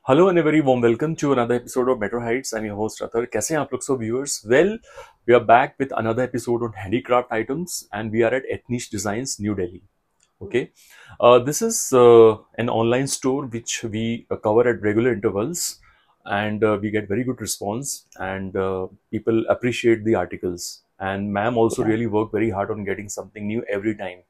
Hello and a very warm welcome to another episode of Metro Heights. I'm your host Rathar. कैसे हैं आप लोग viewers? Well, we are back with another episode on handicraft items and we are at Ethnish Designs, New Delhi. Okay, this is an online store which we cover at regular intervals and we get very good response and people appreciate the articles. And ma'am also really work very hard on getting something new every time.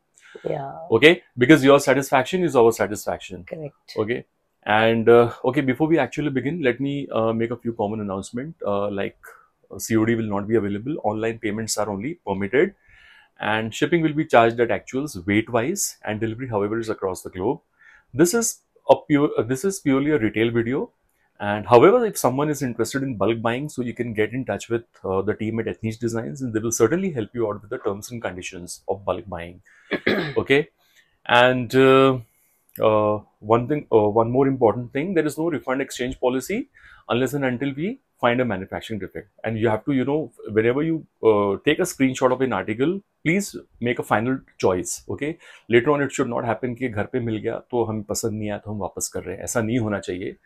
Yeah. Okay, because your satisfaction is our satisfaction. Correct. Okay. And okay, before we actually begin, let me make a few common announcements. Like COD will not be available. Online payments are only permitted, and shipping will be charged at actuals weight-wise, and delivery, however, is across the globe. This is purely a retail video. And however, if someone is interested in bulk buying, so you can get in touch with the team at Ethnish Designs, and they will certainly help you out with the terms and conditions of bulk buying. Okay, and one more important thing, there is no refund exchange policy unless and until we find a manufacturing defect. And you have to, whenever you take a screenshot of an article, please make a final choice. Okay, later on it should not happen कि घर पे मिल गया तो हमें पसंद नहीं आया तो हम वापस कर रहे हैं, ऐसा नहीं होना चाहिए.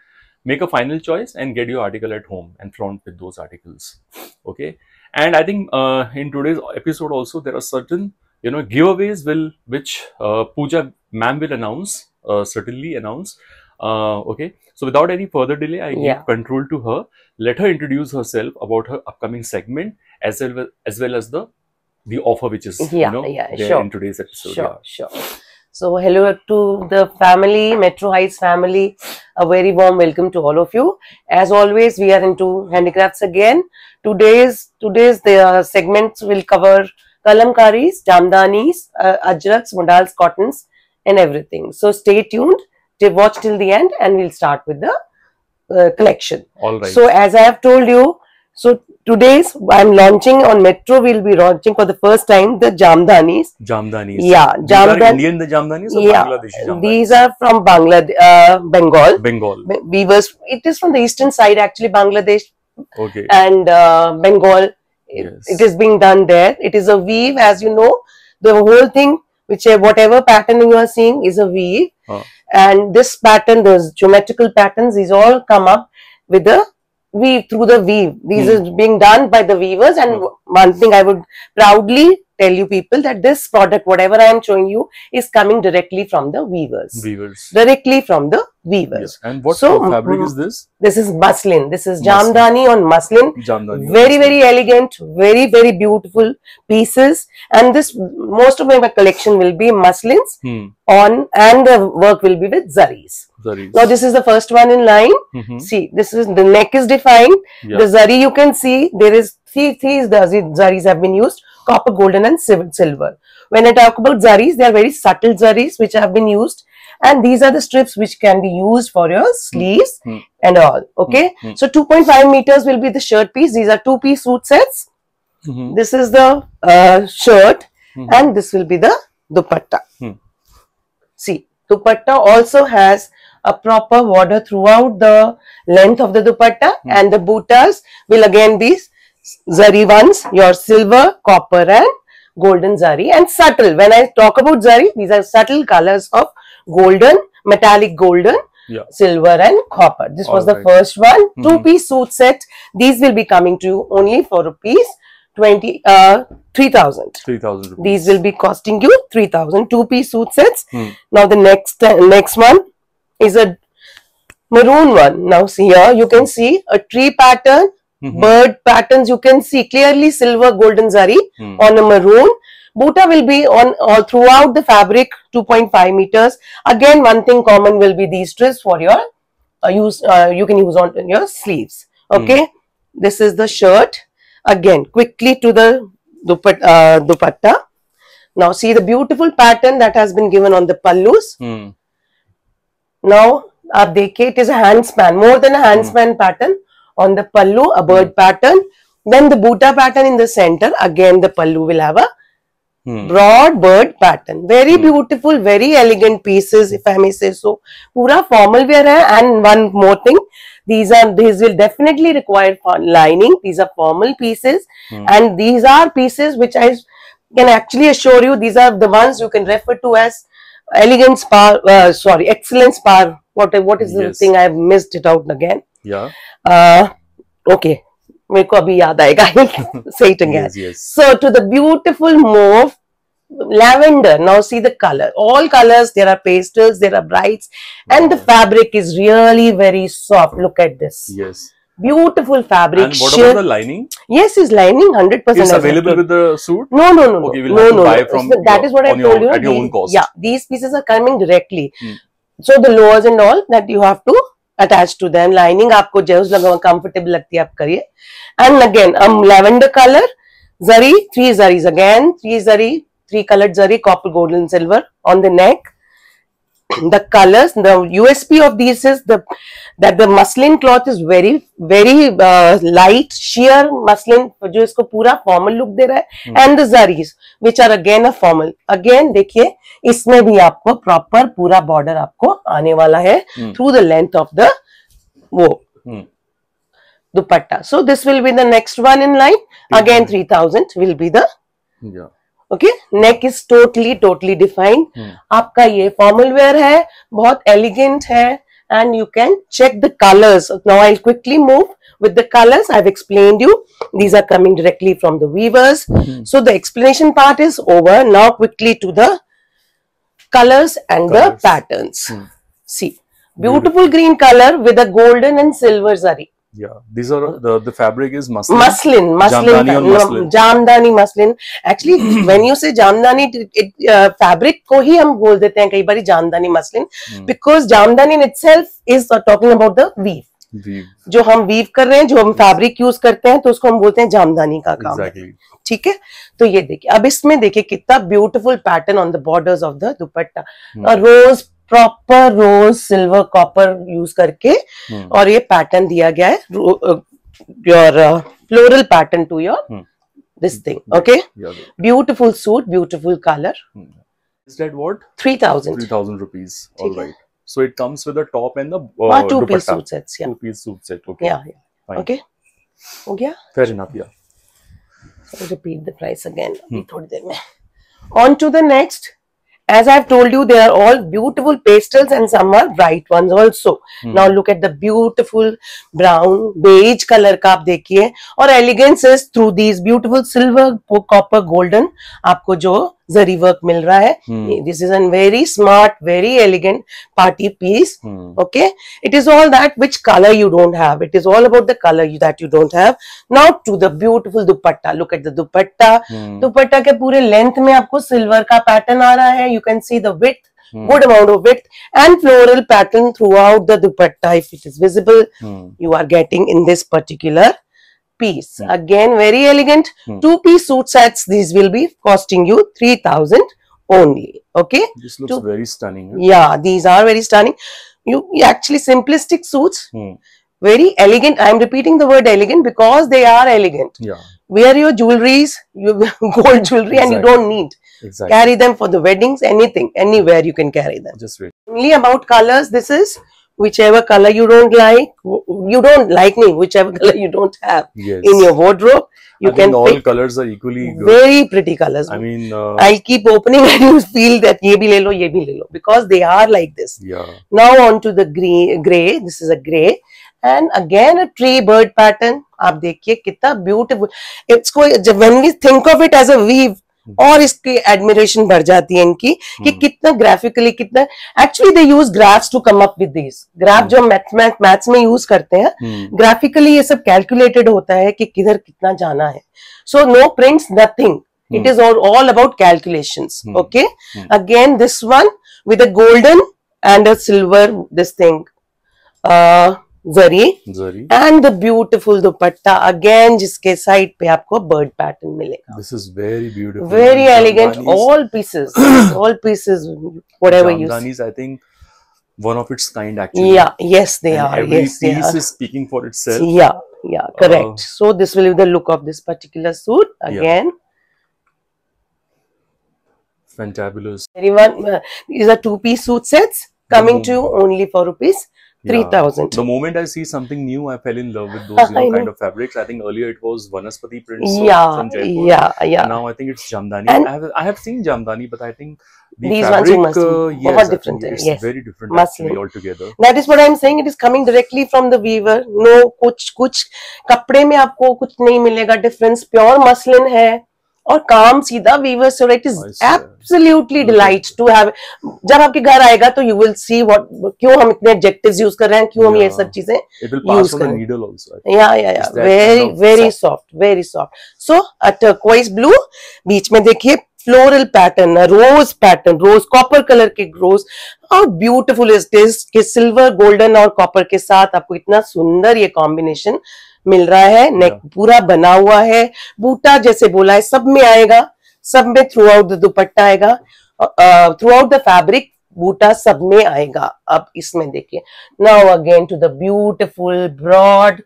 Make a final choice and get your article at home and flaunt with those articles. Okay, and I think in today's episode also there are certain giveaways which Pooja ma'am will announce. Certainly announce. Okay, so without any further delay, I give control to her. Let her introduce herself about her upcoming segment as well as the offer which is there in today's episode. Sure. So hello to the family, Metro Heights family. A very warm welcome to all of you. As always, we are into handicrafts again. Today's the segments will cover kalamkaris, jamdanis, ajraks, modals, cottons, and everything. So stay tuned, watch till the end, and we'll start with the collection. All right. So as I have told you, so today's I'm launching on Metro. We'll be launching for the first time the jamdanis. Jamdanis. Yeah, Jamdanis. Indian the jamdanis or Bangladeshi jamdanis? These are from Bangladesh, Bengal. Bengal. Weavers. It is from the eastern side actually, Bangladesh. Okay. And Bengal. Yes. It is being done there. It is a weave, as you know. The whole thing, whatever pattern you are seeing is a weave, and this pattern, those geometrical patterns, these all come up with the weave, through the weave. These is being done by the weavers, and one thing I would proudly tell you people that this product, whatever I am showing you, is coming directly from the weavers. Directly from the weavers. Yes. And what fabric is this? This is muslin. This is jamdani on muslin. Jamdani. Very elegant, very beautiful pieces. And this, most of my collection will be muslins on, and the work will be with zaris. Now this is the first one in line. See, this is the neck is defined. The zari, you can see there is three zaris have been used: copper, golden, and silver. When I talk about zaris, they are very subtle zaris which have been used, and these are the strips which can be used for your sleeves and all. Okay, so 2.5 meters will be the shirt piece. These are two-piece suit sets. This is the shirt, and this will be the dupatta. See, dupatta also has a proper border throughout the length of the dupatta, and the buttas will again be zari ones, your silver, copper, and golden zari, and subtle. When I talk about zari, these are subtle colors of golden, metallic golden, silver, and copper. This was the first one. Two-piece suit set. These will be coming to you only for rupees 3,000. These will be costing you 3,000. Two-piece suit sets. Now the next one is a maroon one. Now see here, you can see a tree pattern, bird patterns. You can see clearly silver, golden zari on a maroon. Buta will be on all throughout the fabric, 2.5 meters. Again, one thing common will be these strips for your use. You can use on your sleeves. Okay, this is the shirt. Again, quickly to the dupatta. Now see the beautiful pattern that has been given on the pallus. Now, it is a handspan, more than a handspan pattern on the pallu, a bird pattern. Then the buta pattern in the center. Again, the pallu will have a broad bird pattern. Very beautiful, very elegant pieces, if I may say so. Pura formal wear hai. And one more thing, these will definitely require lining. These are formal pieces, and these are pieces which I can actually assure you, these are the ones you can refer to as excellent spar what is the Yes. thing I have missed it out again. Yeah. Okay, मेरे को अभी याद आएगा. Say it again. Yes, yes. So to the beautiful mauve lavender. Now see the color. All colors. There are pastels. There are brights, and the fabric is really very soft. Look at this. Yes. Beautiful fabric. And what sheer- about the lining? Yes, is lining 100%. It's available with the suit? No, no, no, no. Okay, we'll no, have to no, buy no. from So that is what I on your- told you. at your own These- cost. Yeah, these pieces are coming directly. Hmm. So the lowers and all that you have to attach to them. Lining आपको जैसे लगा comfortable लगती है आप करिए. And again, lavender color, zari, 3 zaris again, 3 zari, 3 colored zari, copper, gold and silver on the neck. The colors, the USP of these is that the muslin cloth is very light sheer muslin जो इसको पूरा formal look दे रहा है. And the zaris which are again a formal. Again देखिए इसमें भी आपको proper पूरा border आपको आने वाला है through the length of the वो dupatta. So this will be the next one in line. Again 3000 will be the Yeah. Okay, neck is totally defined. आपका ये formal wear है, बहुत elegant है, and you can check the colors. Now I'll quickly move with the colors. I've explained you. These are coming directly from the weavers. So the explanation part is over. Now quickly to the colors and the patterns. See, beautiful green color with a golden and silver zari. Yeah, these are the fabric is muslin. Muslin, Jamdani or muslin. Jamdani muslin. Actually, when you say jamdani, fabric को ही हम बोल देते हैं कई बारी jamdani muslin, because jamdani in itself is talking about the weave. Weave. जो हम weave कर रहे हैं, जो हम fabric use करते हैं, तो उसको हम बोलते हैं जामदानी का काम. Exactly. ठीक है, तो ये देखिए. अब इसमें देखिए कितना beautiful pattern on the borders of the dupatta. Rose, proper rose silver copper use करके और ये पैटर्न दिया गया है your floral pattern to your this thing. Okay, beautiful suit, beautiful color. Is that what? 3000. 3000 rupees. All ठीक है. right. So it comes with the top and the two-piece dupatta. suit sets. Yeah. Two-piece suit set. Okay. Yeah. Fine. Okay. हो गया. Fair enough. Yeah. So repeat the price again. थोड़ी देर में. On to the next. As I've told you, they are all beautiful pastels and some are bright ones also. Now look at the beautiful brown, beige color का आप देखिए, और elegance is through these beautiful silver, copper, golden आपको जो जरी work मिल रहा है. This is a very smart, very elegant party piece. Okay, it is all that which color you don't have. It is all about the color that you don't have. Now to the beautiful dupatta. Look at the dupatta. दुपट्टा के पूरे length में आपको silver का pattern आ रहा है. You can see the width, good amount of width, and floral pattern throughout the dupatta. If it is visible, you are getting in this particular piece. Again, very elegant. Two-piece suit sets. These will be costing you 3000 only. Okay. This looks very stunning. Huh? Yeah, these are very stunning. You actually simplistic suits. Very elegant. I am repeating the word elegant because they are elegant. Yeah. Wear your jewelries, your gold jewelry, and you don't need. Exactly. Carry them for the weddings, anything, anywhere you can carry them. Just wait. Only about colors, this is whichever color you don't like. You don't like me, whichever color you don't have Yes. in your wardrobe. You I can mean, all pick colors are equally good. very pretty colors. I mean, I'll keep opening and you feel that ye bhi le lo, ye bhi le lo, because they are like this. yeah. Now on to the gray. This is a gray. And again a tree bird pattern. आप देखिए कितना beautiful. इसको जब when we think of it as a weave, और इसकी admiration बढ़ जाती है इनकी कि कितना graphically कितना. Actually they use graphs to come up with these. Graph जो maths में use करते हैं, graphically ये सब calculated होता है कि किधर कितना जाना है. So no prints, nothing. It is all about calculations. Okay. Again this one with a golden and a silver this thing. Zari and the beautiful dupatta again जिसके साइड पे आपको bird pattern मिलेगा. This is very beautiful. Very elegant. All pieces, whatever you see. Jamdani is, I think, one of its kind actually. Yeah, yes they And are. every Yes they piece are. is speaking for itself. Yeah, correct. So this will be the look of this particular suit again. Fantabulous. Everyone, these are two-piece suit sets coming to you only for rupees 3,000. The moment I see something new, I fell in love with those kind of fabrics. I think earlier it was Vanaspati prints from Jaipur. Yeah. Now I think it's Jamdani. And I have seen Jamdani, but I think the these fabric, ones yes, different. it's Yes, very different muslin actually altogether. That is what I am saying. It is coming directly from the weaver. No, कुछ कपड़े में आपको कुछ नहीं मिलेगा difference. Pure muslin है और काम सीधा weaver से. It is absolutely delight to have. जब आपके घर आएगा तो you will see what क्यों हम इतने adjectives use कर रहे हैं, क्यों हम ये सब चीजें use कर रहे हैं. Needle also. Yeah. Very soft. So a turquoise blue. बीच में देखिए floral pattern, a rose pattern, rose copper color के rose. How beautiful is this कि silver, golden और copper के साथ आपको इतना सुंदर ये combination मिल रहा है. नेक पूरा बना हुआ है, बूटा जैसे बोला है, सब में आएगा, सब में थ्रू आउट द दुपट्टा आएगा, थ्रू आउट द फैब्रिक बूटा सब में आएगा. अब इसमें देखिए, now again to the beautiful broad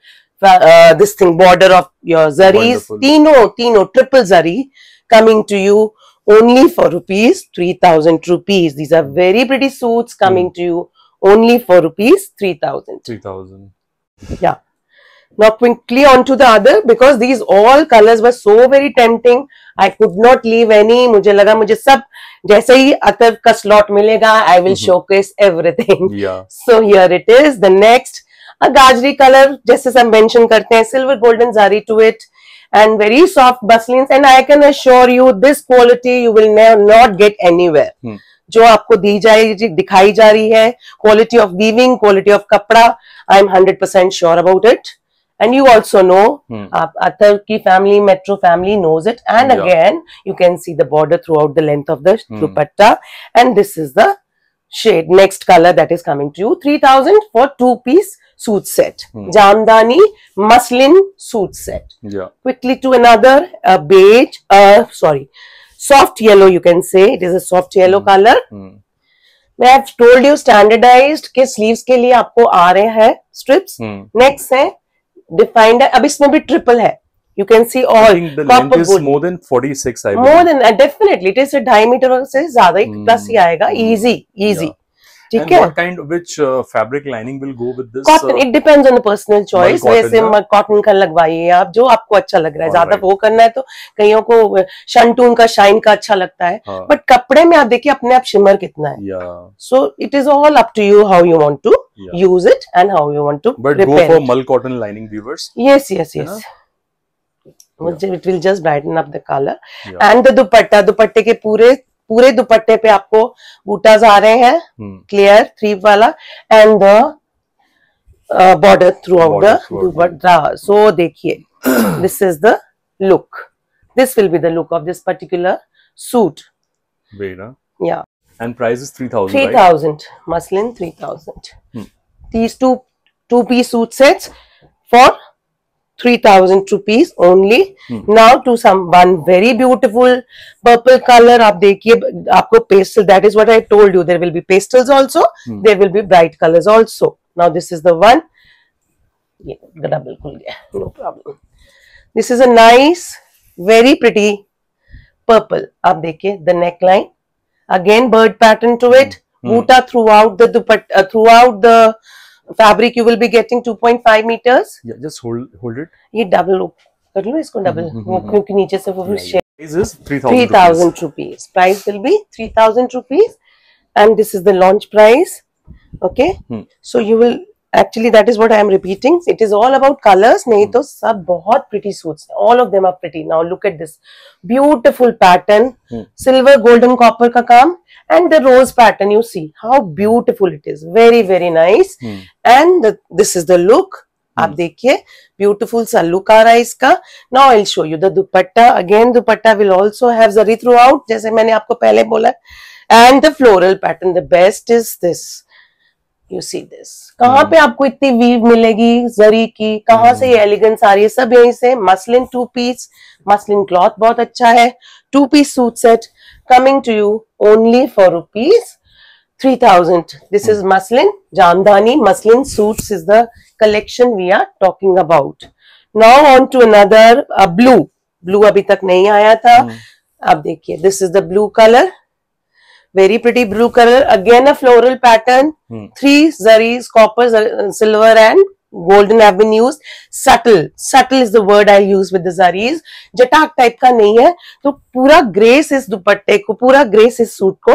this thing border of your zaris. तीनों triple zari coming to you only for rupees 3,000 rupees. These are very pretty suits coming to you only for rupees 3,000. 3,000. Yeah. Now quickly on to the other, because these all colors were so very tempting. I could not leave any. मुझे लगा मुझे सब जैसे ही अतर का slot मिलेगा, I will showcase everything. Yeah. So here it is. The next, a gajri color, जैसे सब mention करते हैं, silver golden zari to it. And very soft muslins, and I can assure you this quality you will not get anywhere. जो आपको दिखाई जा रही है, quality of weaving, quality of कपड़ा, I am 100% sure about it. And you also know, Atar ki family, Metro family knows it. And again, you can see the border throughout the length of the dupatta. And this is the shade, next color that is coming to you. 3,000 for 2-piece suit set. Jamdani muslin suit set. Yeah. Quickly to another, beige, soft yellow you can say. It is a soft yellow color. I have told you standardized के sleeves के लिए आपको आ रहे हैं strips. Next है defined है. अब इसमें भी triple है. You can see all. I think the length is more than 46. I believe. More than definitely. It is a diameter से ज़्यादा ही plus ही आएगा. Easy. Yeah. ठीक है. What kind, which fabric lining will go with this? Cotton. It depends on the personal choice. वैसे cotton का लगवाइए आप, जो आपको अच्छा लग रहा है. ज़्यादा वो करना है तो कईयों को शंटून का शाइन का अच्छा लगता है. But कपड़े में आप देखिए अपने आप शिमर कितना है. Yeah. So it is all up to you how you want to use it and how you want to But prepare go for it. mull cotton lining, viewers. Yes. It will just brighten up the color. And the दुपट्टे के पूरे दुपट्टे पे आपको बूटास आ रहे हैं, clear 3 वाला, and the border throughout the dupatta. So देखिए, this is the look. This will be the look of this particular suit. Beta. Yeah. And price is 3,000. 3,000 right? Muslin 3,000. These two-piece suit sets for 3,000 rupees only. Now to one very beautiful purple color. आप देखिए आपको pastel. That is what I told you. There will be pastels also. There will be bright colors also. Now this is the one. Yeah, double खुल गया. No problem. This is a nice, very pretty purple. आप देखिए the neckline. Again bird pattern to it. Buta throughout the dupatta, throughout the fabric you will be getting 2.5 meters. Yeah, just hold it. ये double कर लो इसको double, क्योंकि नीचे से वो shade. Price is 3,000 rupees. Price will be 3,000 rupees, and this is the launch price. Okay, so you will actually, that is what I am repeating. It is all about colors. नहीं तो सब बहुत pretty suits. All of them are pretty. Now look at this beautiful pattern, silver, golden, copper का काम, and the rose pattern. You see how beautiful it is. Very, very nice. And this is the look. आप देखिए beautiful सा look आ रहा है इसका. Now I'll show you the dupatta. Again, dupatta will also have zari throughout, जैसे मैंने आपको पहले बोला. And the floral pattern. The best is this. You see this. कहाँ पे आपको इतनी वीव मिलेगी जरी की, कहाँ से ये एलिगेंस आ रही है, सब यहीं से. मसलिन 2-piece, मसलिन क्लॉथ बहुत अच्छा है. 2-piece suit set coming to you only for rupees 3,000. This is muslin, Jamdani muslin suits is the collection we are talking about. Now on to another blue. Blue अभी तक नहीं आया था. अब देखिए, this is the blue color. very pretty blue color, again a floral pattern. 3 zaris, copper, silver and golden have been used. Subtle is the word I use with the zaris. जटाक type का नहीं है, तो पूरा grace इस दुपट्टे को, पूरा ग्रेस इस सूट को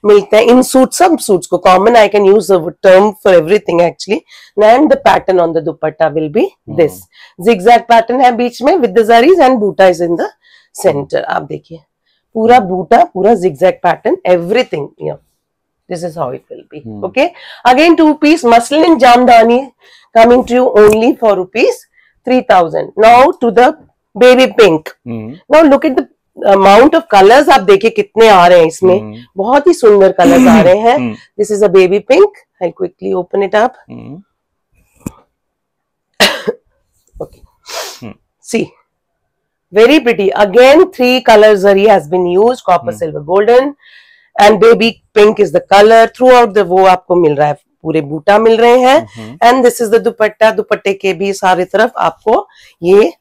मिलता है. इन सूट, सब सूट्स को कॉमन, I can use the term for everything actually. And the pattern on the dupatta will be this zigzag pattern है बीच में विद द zaris एंड बूटा इज इन द सेंटर. आप देखिए पूरा बूटा, पूरा zigzag pattern, everything. Yeah, this is how it will be. Okay, again 2-piece muslin jamdani coming to you only for rupees 3000. Now to the baby pink. Now look at the amount of colors. आप देखिए कितने आ रहे हैं इसमें, बहुत ही सुंदर colours आ रहे हैं. This is a baby pink. I'll quickly open it up. Okay, see. Very pretty. Again 3 color zari has been used, copper, silver, golden and baby pink is the color. Throughout the वो आपको मिल रहा है, पूरे बूटा मिल रहे हैं. And this is the दुपट्टा. दुपट्टे के भी सारे तरफ आपको ये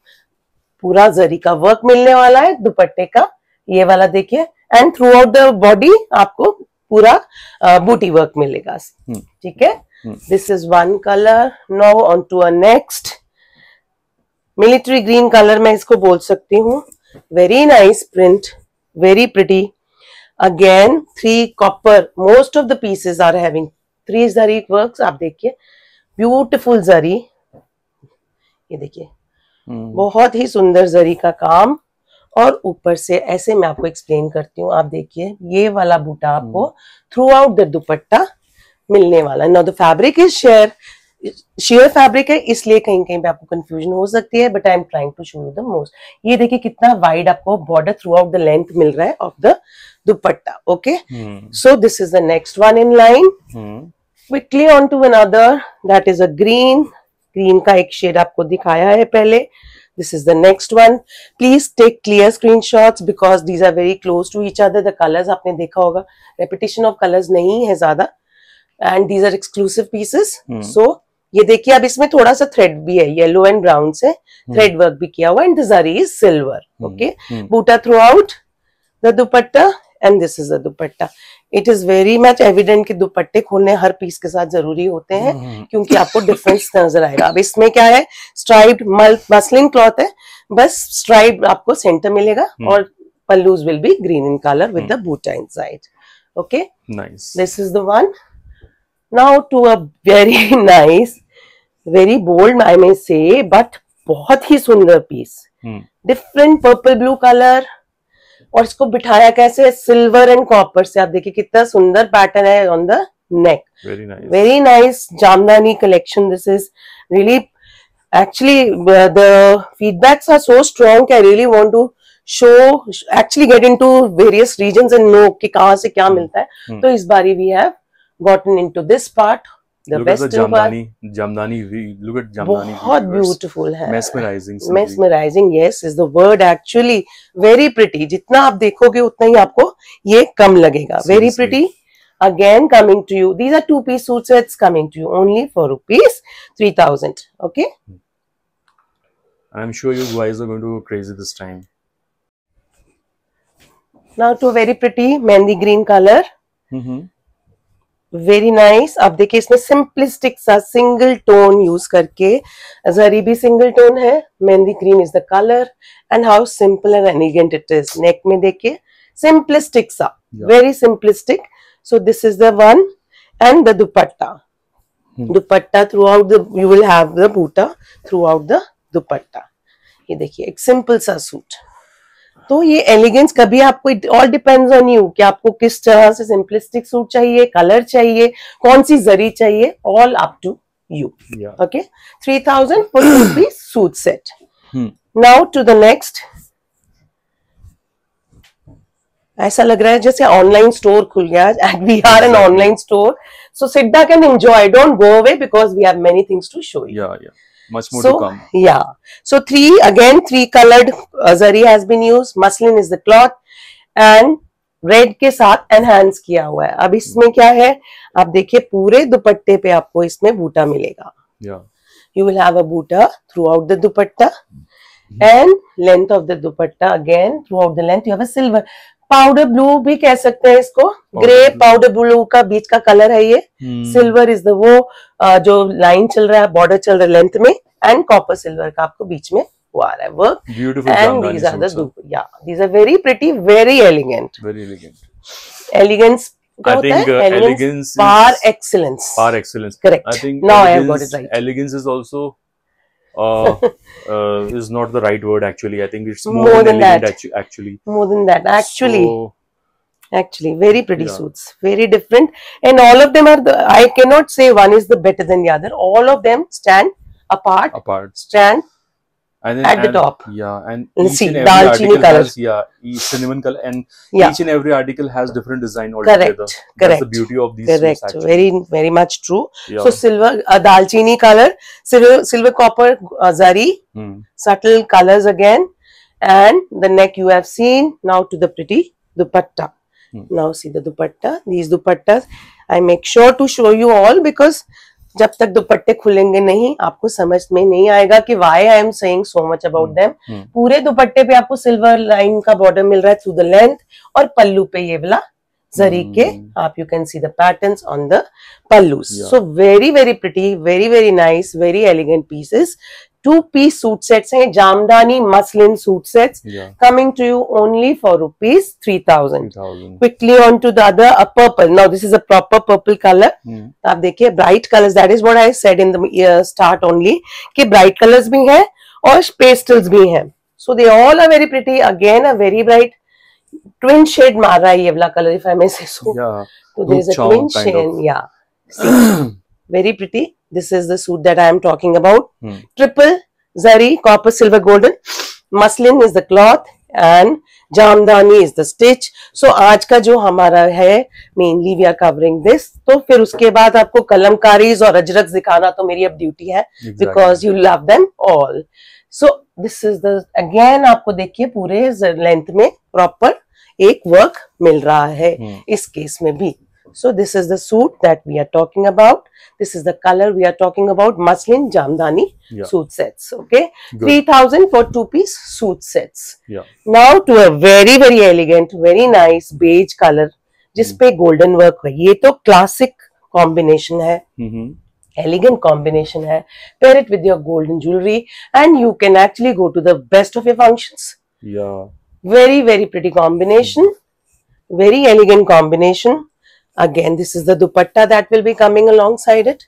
पूरा जरी का वर्क मिलने वाला है. दुपट्टे का ये वाला देखिए, and throughout the body आपको पूरा बूटी वर्क मिलेगा. ठीक है. This is one colour. Now on to a next military green colour मैं इसको बोल सकती हूँ. Very nice print, very pretty. Again 3 copper. Most of the pieces are having 3 zari works. आप देखिए ब्यूटीफुल जरी, ये देखिए बहुत ही सुंदर जरी का काम. और ऊपर से ऐसे मैं आपको एक्सप्लेन करती हूँ. आप देखिए ये वाला बूटा आपको थ्रू आउट द दुपट्टा मिलने वाला है. Now the fabric is share fabric है, इसलिए कहीं कहीं पे आपको कंफ्यूजन हो सकती है, but I am trying to show you the most. ये देखिए कितना वाइड आपको border throughout the length मिल रहा है of the dupatta. Okay, so this is the next one in line. Quickly on to another, that is a green. Green का एक shade आपको दिखाया है पहले. This is the next one. Please take clear screenshots because these are very close to each other. The colors आपने देखा होगा, repetition of colors नहीं है ज्यादा, and these are exclusive pieces. So ये देखिए अब इसमें थोड़ा सा थ्रेड भी है, येलो एंड ब्राउन से थ्रेड वर्क भी किया हुआ. And the zari is silver. Okay, बूटा throughout the dupatta and this is the dupatta. It is very much evident कि दुपट्टे खोलने हर पीस के साथ जरूरी होते हैं, क्योंकि आपको डिफरेंस नजर आएगा. अब इसमें क्या है, स्ट्राइप्ड मसलिन क्लॉथ है, बस स्ट्राइप आपको सेंटर मिलेगा और pallus will be green in colour with the buta inside. Okay, nice. This is the one. Now to a very nice, very bold I may say, but बहुत ही सुंदर पीस. डिफरेंट पर्पल ब्लू कलर, और इसको बिठाया कैसे, सिल्वर एंड कॉपर से. आप देखिए कितना सुंदर पैटर्न है on the neck. Very nice jamdani collection. This is really, actually the feedbacks are so strong I really want to show, actually get into various regions and know कि कहाँ से क्या मिलता है. तो इस बारी we have gotten into this part, the western part. Jamdani, look at Jamdani. बहुत beautiful है. Mesmerizing. Mesmerizing, yes, is the word actually. Very pretty. जितना आप देखोगे उतना ही आपको ये कम लगेगा. Very pretty. Again coming to you. These are 2-piece suit sets coming to you only for rupees 3000. Okay. I'm sure you guys are going to go crazy this time. Now to a very pretty mehndi green color. Very nice. आप देखिए इसमें simplistic सा single tone use करके, जरी भी single tone है, mehndi green is the colour, and how simple and elegant it is. Neck में देखिए simplistic सा, very simplistic. So this is the one. And the dupatta, dupatta throughout the, you will have the buta throughout the dupatta. ये देखिए एक simple सा suit. तो ये elegance कभी आपको, it all depends on you कि आपको किस तरह से सिंपलिस्टिक सूट चाहिए, कलर चाहिए, कौन सी जरी चाहिए, all up to you. Okay, 3000 for 2-piece suit set. Now to the next. ऐसा लग रहा है जैसे ऑनलाइन स्टोर खुल गया, and we are an online store. So sit back and enjoy, don't go away because we have many things to show you. Much more to come. Yeah. So 3 colored zari has been used. Muslin is the cloth and red के साथ enhance किया हुआ है. अब इसमें क्या है, आप देखिए पूरे दुपट्टे पे आपको इसमें बूटा मिलेगा. You will have a booty throughout the dupatta and length of the dupatta again throughout the length you have a silver. Powder blue भी कह सकते हैं इसको, ग्रे पाउडर ब्लू का बीच का कलर है ये। सिल्वर इज द वो जो लाइन चल रहा है, बॉर्डर चल रहा है लेंथ में, एंड कॉपर सिल्वर का आपको बीच में वो आ रहा है work. Beautiful and Jamdani these are the suits, या these are very pretty, very elegant. very elegant. Elegance I think elegance par is excellence. par excellence. Correct. I think Now I have elegance, got it right. elegance is also is not the right word actually. I think it's more than that. elegant actually. More than that, actually. So, Actually, very pretty Yeah. suits, very different, and all of them are I cannot say one is the better than the other. All of them stand apart, apart. stand And then, at the top. Yeah, and Let's each see, and every dalchini article colours. has each cinnamon color, and Yeah. each and every article has different design altogether. Correct, That's correct. the beauty of these suits Correct, actually. very very much true. Yeah. So silver, dalchini color, silver copper zari, Hmm. subtle colors again, and the neck you have seen. Now to the pretty dupatta. Now see the dupatta. These dupattas I make sure to show you all, because जब तक दुपट्टे खुलेंगे नहीं आपको समझ में नहीं आएगा कि why I am saying so much about them. पूरे दुपट्टे पे आपको सिल्वर लाइन का बॉर्डर मिल रहा है थ्रू द लेंथ, और पल्लू पे ये वाला जरी के आप you can see the patterns on the pallus. So very very pretty, very very nice, very elegant pieces. 2-piece suit sets हैं, Jamdani muslin suit sets, coming to you only for rupees 3000. Quickly on to the other, a purple. Now this is a proper purple color. आप देखिए bright colors, that is what I said in the start only कि bright colors भी हैं और pastels भी हैं. So they all are very pretty. Again a very bright twin shade मार रहा है ये वाला color, if I may say so. Yeah. So there is a twin shade. Yeah. See, very pretty. This is the suit that I am talking about. Triple zari, copper, silver, golden. Muslin is the cloth and jamdani is the stitch. So आज का जो हमारा है mainly we are covering this. तो फिर उसके बाद आपको कलमकारीज और अजरक दिखाना तो मेरी अब ड्यूटी है, because you love them all. So this is the again आपको देखिए पूरे लेंथ में प्रॉपर एक वर्क मिल रहा है इस केस में भी. So this is the suit that we are talking about. This is the color we are talking about. Muslin Jamdani suit sets. Okay, 3000 for 2-piece suit sets. Yeah. Now to a very very elegant, very nice beige color, जिसपे golden work है. ये तो classic combination है. Elegant combination है. Pair it with your golden jewelry, and you can actually go to the best of your functions. Yeah. Very very pretty combination. Very elegant combination. Again, this is the dupatta that will be coming alongside it.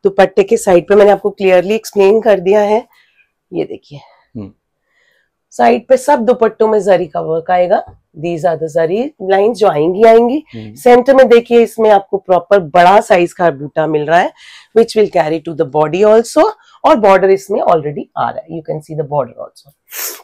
दुपट्टे के side पे मैंने आपको clearly explain कर दिया है. ये देखिए साइड पे सब दुपट्टों में जरी का वर्क आएगा. These are the zari lines जो आएंगी. सेंटर में देखिए इसमें आपको प्रॉपर बड़ा साइज का बूटा मिल रहा है, which will carry to the body also. और बॉर्डर इसमें ऑलरेडी आ रहा है. You can see the border also.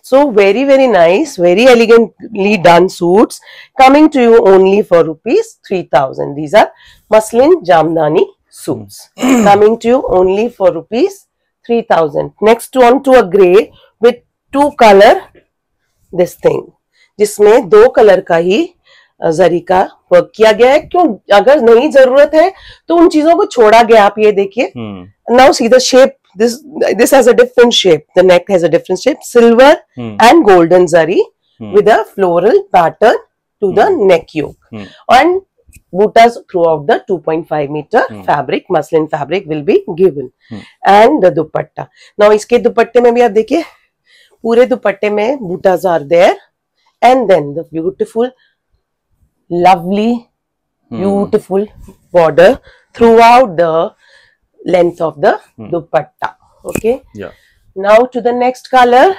So very very nice, very elegantly done suits coming to you only for rupees 3000. These are muslin jamdani suits coming to you only for rupees 3000. Next one to a grey with 2 color this thing, जिसमें 2 colour का ही जरी का work किया गया है. क्यों? अगर नहीं जरूरत है तो उन चीजों को छोड़ा गया. आप ये देखिए. Now see the shape. This has a different shape. The neck has a different shape. Silver and golden zari with a floral pattern to the neck yoke. And buttas throughout the 2.5 meter fabric, muslin fabric will be given. And the dupatta. Now इसके दुपट्टे में भी आप देखिए पूरे दुपट्टे में buttas are there. And then the beautiful, lovely, beautiful border throughout the length of the dupatta. Okay. Yeah. Now to the next color.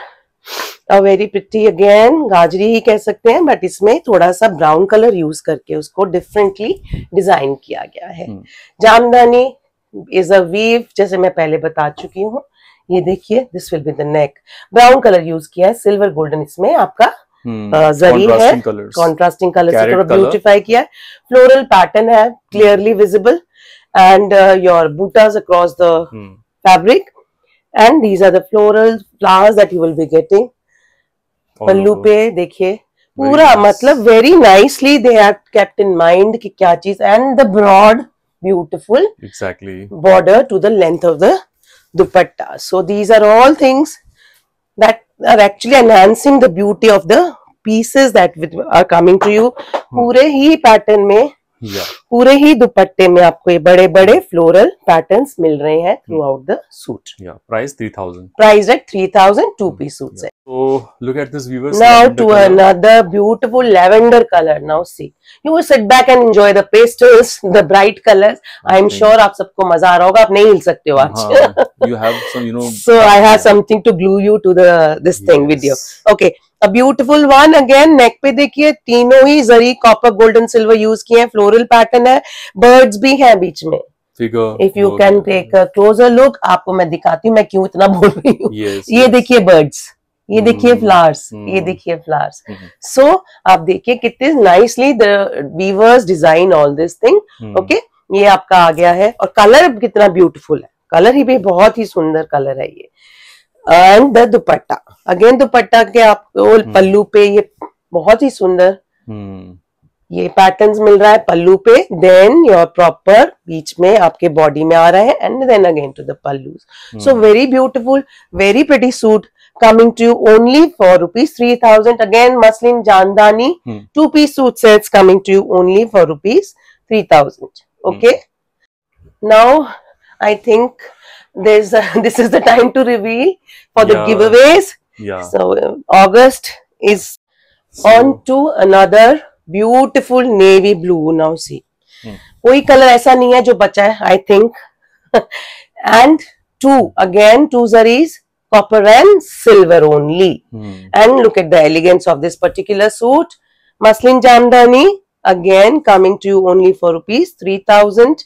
A very pretty again, गाजरी ही कह सकते हैं, बट इसमें थोड़ा सा ब्राउन कलर यूज करके उसको differently design किया गया है. जामदानी इज अ वीव, जैसे मैं पहले बता चुकी हूँ. ये देखिए, this will be the neck. Brown colour use किया है, सिल्वर गोल्डन इसमें आपका जरी है, कॉन्ट्रास्टिंग कलर से थोड़ा ब्यूटिफाई किया है. फ्लोरल पैटर्न है, clearly visible. And your buttas across the fabric, and these are the floral flowers that you will be getting. पल्लू पे देखिए पूरा मतलब very nicely they have kept in mind कि क्या चीज. And the broad beautiful border to the length of the dupatta. So these are all things that are actually enhancing the beauty of the pieces that are coming to you. पूरे ही pattern में, Yeah. पूरे ही दुपट्टे में आपको ये बड़े बड़े floral patterns मिल रहे हैं through out the suit. Yeah. Price 3,000. Price at 3,000, 2-piece suits. Yeah. So look at this, viewers. Now lavender to color. another beautiful lavender color. Now see, you will sit back and enjoy the pastels, the bright colors. I'm Okay. sure आप सबको मजा आ रहा होगा. आप नहीं हिल सकते हो आज. हाँ, you have some, you know. So I have something to glue you to this thing video. Yes. Okay, a beautiful one. Again, neck पे देखिए तीनों ही जरी कॉपर गोल्डन सिल्वर यूज किए हैं. फ्लोरल पैटर्न है, बर्ड्स भी हैं बीच में. Figure. If you can take a closer look, आपको मैं दिखाती हूँ मैं क्यों इतना बोल रही हूँ. Yes. ये देखिए बर्ड्स, ये देखिए फ्लावर्स, Hmm. ये देखिए फ्लावर्स. Mhm. सो आप देखिए कितने nicely the weavers design all this thing. Hmm. Okay, ये आपका आ गया है और कलर कितना ब्यूटीफुल है. कलर ही भी बहुत ही सुंदर कलर है ये. एंड द दुपट्टा, अगेन दुपट्टा के आपको पल्लू पे ये बहुत ही सुंदर Hmm. ये पैटर्न्स मिल रहा है पल्लू पे. देन योर प्रॉपर बीच में आपके बॉडी में आ रहा है and then again to the pallus. So very beautiful, very pretty suit coming to you only for rupees 3,000. Again, muslin Jandani 2-piece suit sets coming to you only for rupees 3,000. Okay. Now, I think this is the time to reveal for the Yeah. giveaways. Yeah. So August is on to another beautiful navy blue. Now see, कोई colour ऐसा नहीं है जो बचा है, I think. And two zaris, copper and silver only. And look at the elegance of this particular suit. Muslin Jamdani, again coming to you only for rupees 3,000.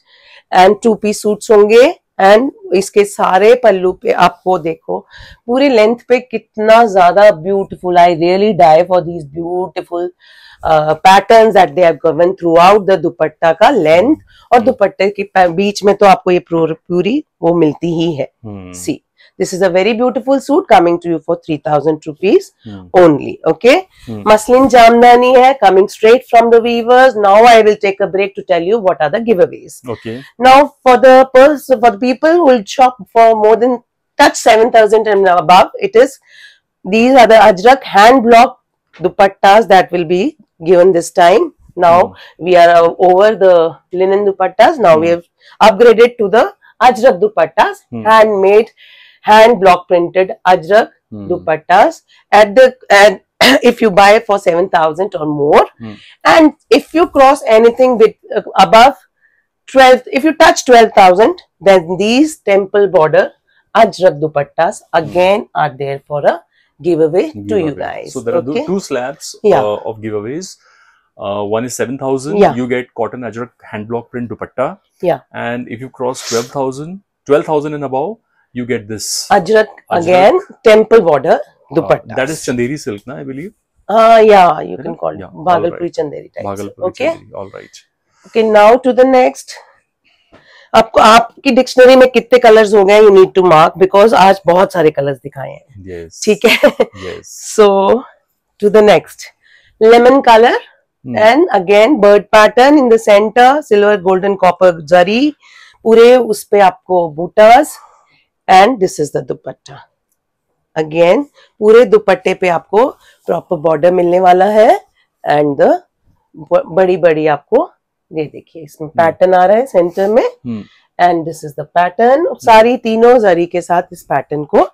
And 2-piece suits होंगे. And इसके सारे पल्लू पे आपको देखो पूरे length पे कितना ज्यादा beautiful. I really die for these beautiful patterns that they have given throughout the dupatta का लेंथ. और दुपट्टे के बीच में तो आपको ये पूरी वो मिलती ही है. सी, this is a very beautiful suit coming to you for 3,000 rupees only. Okay. Muslin Jamdani hai coming straight from the weavers. Now I will take a break to tell you what are the giveaways. Okay. Now for the people who will shop for more than touch 7,000 and above, these are the Ajrak hand block dupattas that will be given this time. Now we are over the linen dupattas. Now we have upgraded to the Ajrak dupattas, handmade, hand block printed Ajrak dupattas and if you buy for 7,000 or more, and if you cross anything with above 12, if you touch 12,000, then these temple border Ajrak dupattas again are there for a giveaway to you guys. So there are two slabs of giveaways. One is 7,000. Yeah. You get cotton Ajrak hand block print dupatta. Yeah. And if you cross 12,000 and above, you get this Ajrak again temple border dupatta. That is Chanderi silk, na, I believe. Yeah, you can call it Bhagalpuri Chanderi types. Bhagalpuri Okay. Chanderi. All right. Okay, now to the next. आपको आपकी dictionary में कितने colours हो गए, you need to mark because आज बहुत सारे colours दिखाए हैं. Yes. ठीक है. Yes. So to the next, lemon color and again bird pattern in the center, silver golden copper zari, पूरे उस पे आपको बूटास. And this is the dupatta. Again, पूरे दुपट्टे पे आपको प्रॉपर बॉर्डर मिलने वाला है एंड द बड़ी आपको ये देखिए इसमें पैटर्न आ रहा है सेंटर में and this is the pattern. सारी तीनों जरी के साथ इस पैटर्न को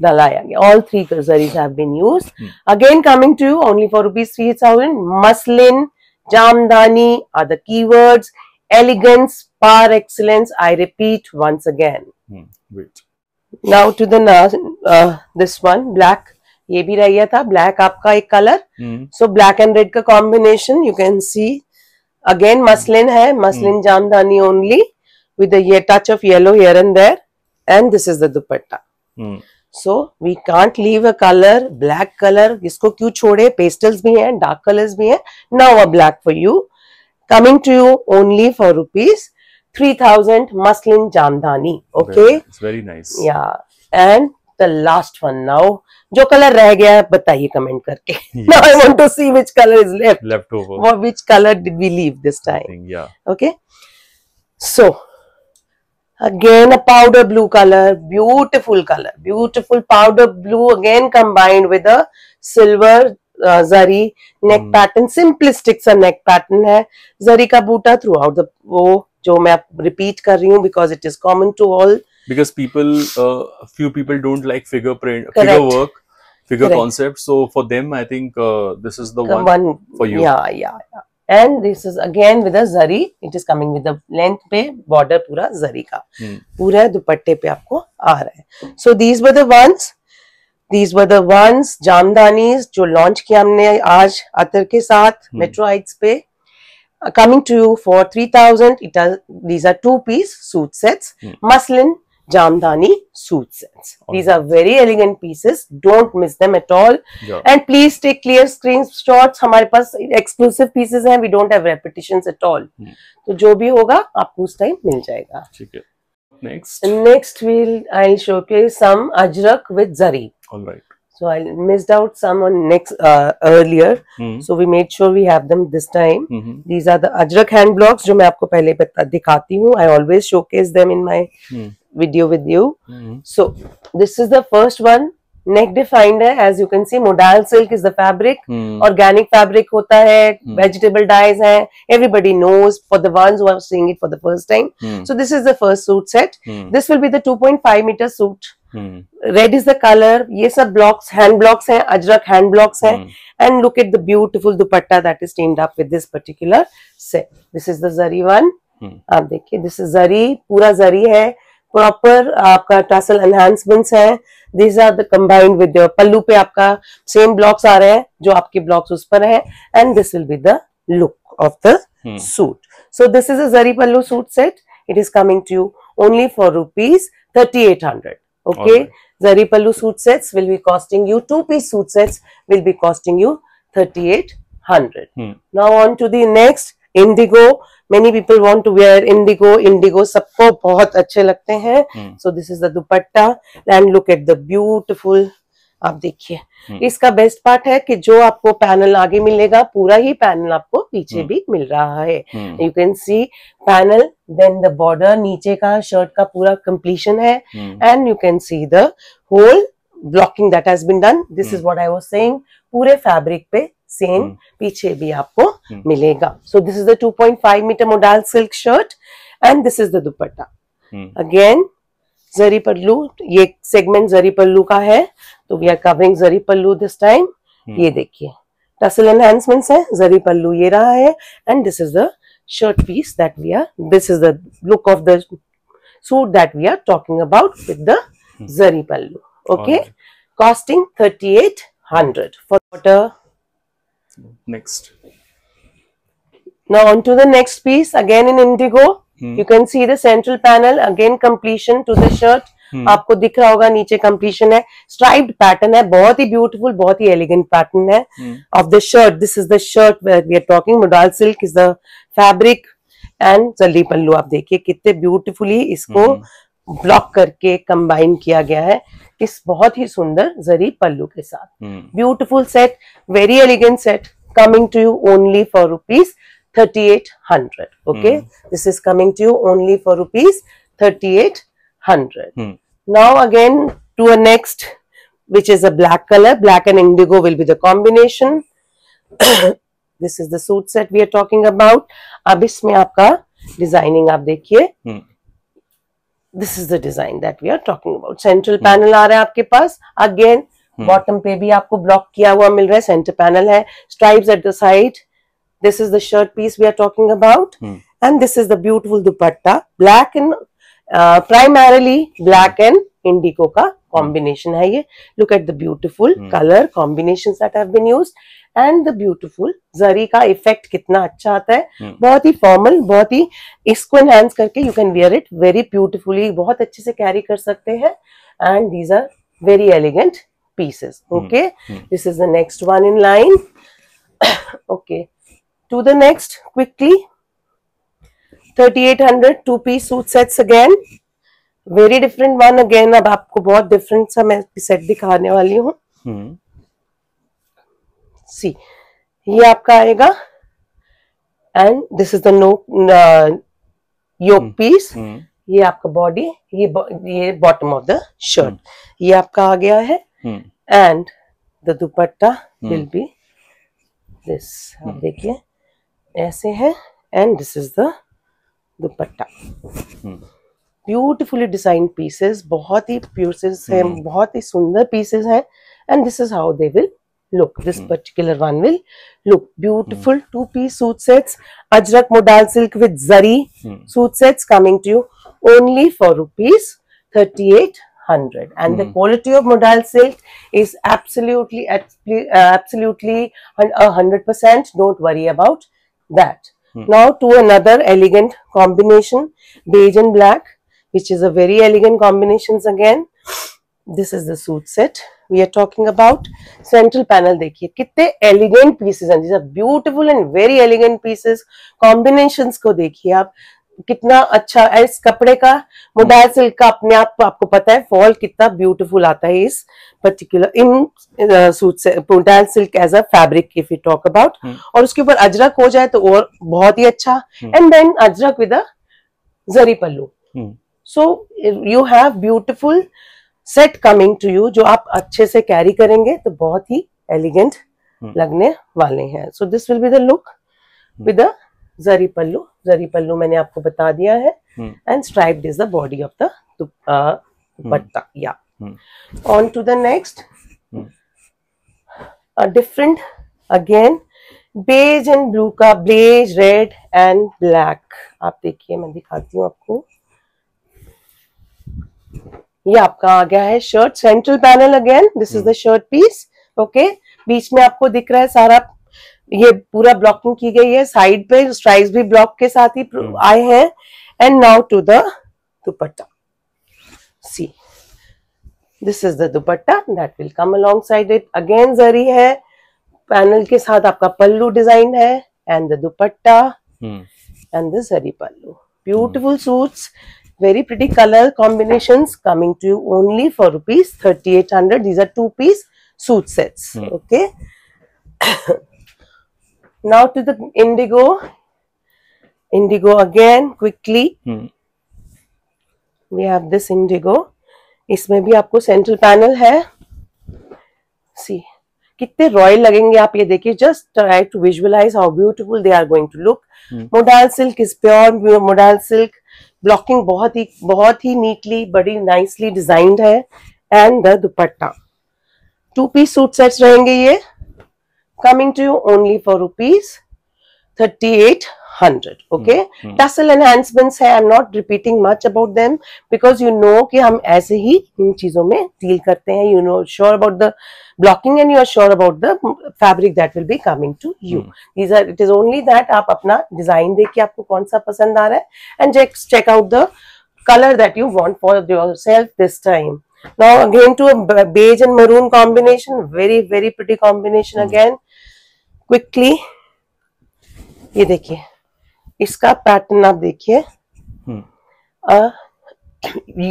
डालाया गया. All three zaris have been used. Again coming to you only for rupees 3,000. Muslin, Jamdani are the keywords. Elegance, par excellence. I repeat once again. Wait. Now to the this one black. ये भी रह गया था black आपका एक colour. So black and red का combination you can see. Again muslin है, muslin Jamdani only with a touch of yellow here and there. And this is the dupatta. So we can't leave a color, black color. इसको क्यों छोड़े? Pastels भी हैं, dark colors भी हैं. Now a black for you. Coming to you only for rupees 3,000 muslin Jamdani. Okay. It's very nice. Yeah. And the last one now. जो colour रह गया है बताइए कमेंट करके. Now I want to see which color is left over. or which color did we leave this time. Yeah. Okay. So again a powder blue color, beautiful powder blue again combined with a silver zari neck pattern, simplistic सा नेक pattern है, जरी का बूटा throughout the, वो जो मैं repeat कर रही हूँ because it is common to all, because few people don't like figure print, Correct. figure work, figure Correct. concept, so for them I think this is the one for you. yeah. And this is again with a zari, it is coming with the length पे border पूरा जरी का पूरा दुपट्टे पे आपको आ रहा है. So these were the ones जामदानीज जो लॉन्च किया हमने आज अतर के साथ मेट्रो हाइट्स पे, coming to you for 3000. These are 2-piece suit sets, muslin Jamdani suit sets. These are very elegant pieces. Don't miss them at all. Yeah. And please take clear screenshots. हमारे पास exclusive pieces हैं. We don't have repetitions at all. तो जो भी होगा आपको उस time मिल जाएगा. ठीक है. Next I'll showcase some ajrak with zari. All right. So I missed out some on earlier. So we made sure we have them this time. These are the ajrak hand blocks जो मैं आपको पहले दिखाती हूँ. I always showcase them in my video with you. So this is the first one. Neck defined है, as you can see. Modal silk is the fabric. Organic fabric होता है. Vegetable dyes हैं. Everybody knows. For the ones who are seeing it for the first time. So this is the first suit set. This will be the 2.5 meter suit. Red is the color. ये सब blocks, hand blocks हैं. Ajrak hand blocks हैं. And look at the beautiful dupatta that is teamed up with this particular set. This is the zari one. आप देखिए, this is zari. पूरा zari है. Proper आपका tussle enhancements है. These are the combined with the पल्लू पे आपका same blocks आ रहे हैं जो आपके ब्लॉक्स उस पर है. And this will be the look of the suit. So this is a zari pallu suit set. It is coming to you only for rupees 3800. Okay, right. Zari pallu suit sets will be costing you, 2-piece suit sets will be costing you 3800. Now on to the next, indigo. Many people want to wear indigo. Indigo सबको बहुत अच्छे लगते हैं. So this is the dupatta and look at the beautiful. आप देखिए, इसका best part है कि जो आपको पैनल आगे मिलेगा पूरा ही पैनल आपको पीछे भी मिल रहा है. You can see panel, then the border, नीचे का शर्ट का पूरा कंप्लीशन है. And you can see the whole blocking that has been done. This is what I was saying. पूरे फैब्रिक पे सेम पीछे भी आपको मिलेगा. So this is the 2.5 metre modal silk shirt and this is the dupatta. Again zari pallu, ये segment zari pallu का है, तो we are covering zari pallu this time. ये देखिए, टसल एनहांसमेंट्स है. जरी पल्लू ये रहा है and this is the shirt piece that we are, this is the look of the suit that we are talking about with the zari pallu. Okay, costing 3800 for quarter. Next. Now on to the next piece, again in indigo. You can see the central panel, again completion to the shirt. आपको दिख रहा होगा नीचे completion है. Striped pattern है, बहुत ही beautiful, बहुत ही elegant pattern है of the shirt. This is the shirt where we are talking. Modal silk is the fabric and जरी पल्लू. आप देखिए कितने beautifully इसको ब्लॉक करके कंबाइन किया गया है इस बहुत ही सुंदर जरी पल्लू के साथ. Beautiful set, very elegant set, coming to you only for rupees 3800. Okay, this is coming to you only for rupees 3800. Now again to a next which is a black color. Black and indigo will be the combination. This is the suit set we are talking about. अब इसमें आपका designing आप देखिए. This is the design that we are talking about. Central panel आ रहा है आपके पास. Again, bottom पे भी आपको ब्लॉक किया हुआ मिल रहा है. Center panel है. Stripes at the side. This is the shirt piece we are talking about. And this is the beautiful dupatta. Black and primarily black and indigo का combination है ये. Look at the beautiful color combinations that have been used. And the beautiful जरी का effect कितना अच्छा आता है. बहुत ही formal, बहुत ही इसको एनहांस करके you can wear it very beautifully. बहुत अच्छे से कैरी कर सकते हैं. And these are very elegant pieces. Okay, this is the next one in line. Okay, to the next quickly. 3800 2-piece suit sets again. Very different one again. अब आपको बहुत different सा मैं सेट दिखाने वाली हूँ. सी, ये आपका आएगा and this is the yoke piece. ये आपका बॉडी, ये बॉटम ऑफ द शर्ट. ये आपका आ गया है and the dupatta will be this आप देखिए ऐसे है, and this is the dupatta. Beautifully design pieces, बहुत ही पीसेस है, बहुत ही सुंदर पीसेस हैं, and this is how they will look. This particular one will look beautiful. Two-piece suit sets, Ajrak modal silk with zari suit sets coming to you only for rupees 3800. And the quality of modal silk is absolutely 100%. Don't worry about that. Now to another elegant combination, beige and black, which is a very elegant combinations again. This is the suit set we are talking about. Central panel देखिए कितने elegant pieces हैं. These are beautiful and very elegant pieces. Combinations को देखिए आप कितना अच्छा है. इस कपड़े का मोडाल सिल्क का अपने आप आपको पता है फॉल कितना ब्यूटीफुल आता है इस पर्टिकुलर इन सूट से. Modal silk as a fabric if you talk about, और उसके ऊपर अजरक हो जाए तो और बहुत ही अच्छा. And then ajrakh with a zari pallu. So you have beautiful set coming to you, जो आप अच्छे से कैरी करेंगे तो बहुत ही एलिगेंट लगने वाले हैं. So this will be the look with the zari pallu. Zari pallu मैंने आपको बता दिया है, and striped is the body of the dupatta. या on to the next, a different again beige and blue का, बेज रेड एंड ब्लैक. आप देखिए मैं दिखाती हूँ आपको. ये आपका आ गया है shirt. Central panel again, this is the shirt piece. Okay, बीच में आपको दिख रहा है सारा, ये पूरा ब्लॉकिंग की गई है. साइड पे स्ट्राइप्स भी ब्लॉक के साथ ही आए हैं. And now to the dupatta. See, this is the dupatta that will come alongside it. Again zari है, पैनल के साथ आपका पल्लू डिजाइन है, and the dupatta and the zari pallu. Beautiful suits, very pretty color combinations coming to you only for rupees 3800. These are two-piece suit sets. Okay. Now to the indigo. Indigo again quickly. We have this indigo. इसमें भी आपको central panel है. See, कितने royal लगेंगे आप ये देखिए. Just try to visualize how beautiful they are going to look. Modal silk is pure modal silk. Blocking बहुत ही नीटली, बड़ी नाइसली डिजाइंड है. And the dupatta. Two piece suit sets रहेंगे ये, coming to you only for rupees 3800. Okay, tassel enhancements है. I am not repeating much about them because you know कि हम ऐसे ही इन चीजों में डील करते हैं. You know sure about the blocking and you are sure about the fabric that will be coming to you. These are, it is only that आप अपना design देख के आपको कौन सा पसंद आ रहा है, and just check out the color that you want for yourself this time. Now again to a beige and maroon combination, very very pretty combination again. Quickly ये देखिए, इसका पैटर्न आप देखिए.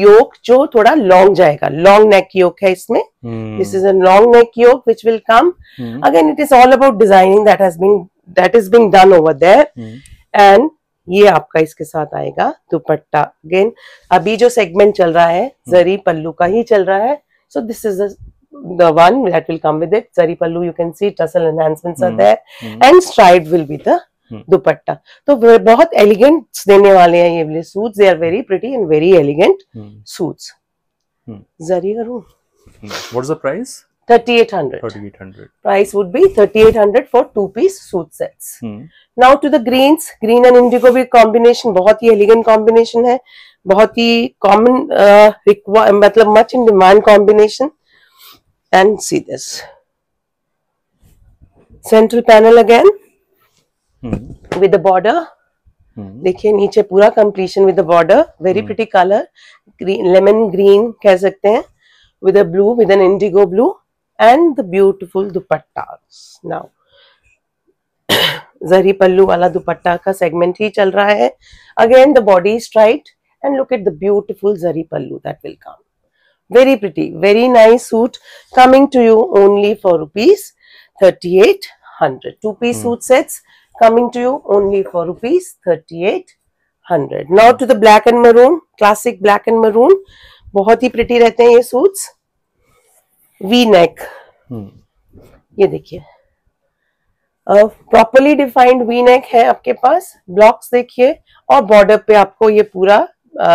योक जो थोड़ा लॉन्ग जाएगा, लॉन्ग नेक योक है इसमें. This is a long neck yoke which will come. Again it is all about designing that is being done over there. And ये आपका इसके साथ आएगा दुपट्टा. अगेन अभी जो सेगमेंट चल रहा है जरी पल्लू का ही चल रहा है. सो this is the one that will come with it. Zari pallu, you can see tussle enhancements are there, and striped will be the dupatta. तो बहुत एलिगेंट देने वाले हैं ये वाले suits. They are very pretty and very elegant suits. Zari करूं. What is the price? 3800. 3800. Price would be 3800 for two-piece suit sets. Now to the greens. Green and indigo भी combination बहुत ही elegant combination है. बहुत ही common मतलब much in demand combination. And see this. Central panel again. With the border. देखिए नीचे पूरा completion with the border. Very pretty color. Green, lemon green कह सकते हैं. With a blue, with an indigo blue. And the beautiful dupattas. Now, जरी पल्लू वाला दुपट्टा का segment ही चल रहा है. Again, the body is striped, and look at the beautiful zari pallu that will come. Very pretty, very nice suit coming to you only for rupees 3800. Two-piece suit sets coming to you only for rupees 3800. Now to the black and maroon, classic black and maroon. बहुत ही pretty रहते हैं ये suits. V neck. ये देखिए, properly defined V neck है आपके पास, blocks देखिए, और बॉर्डर पे आपको ये पूरा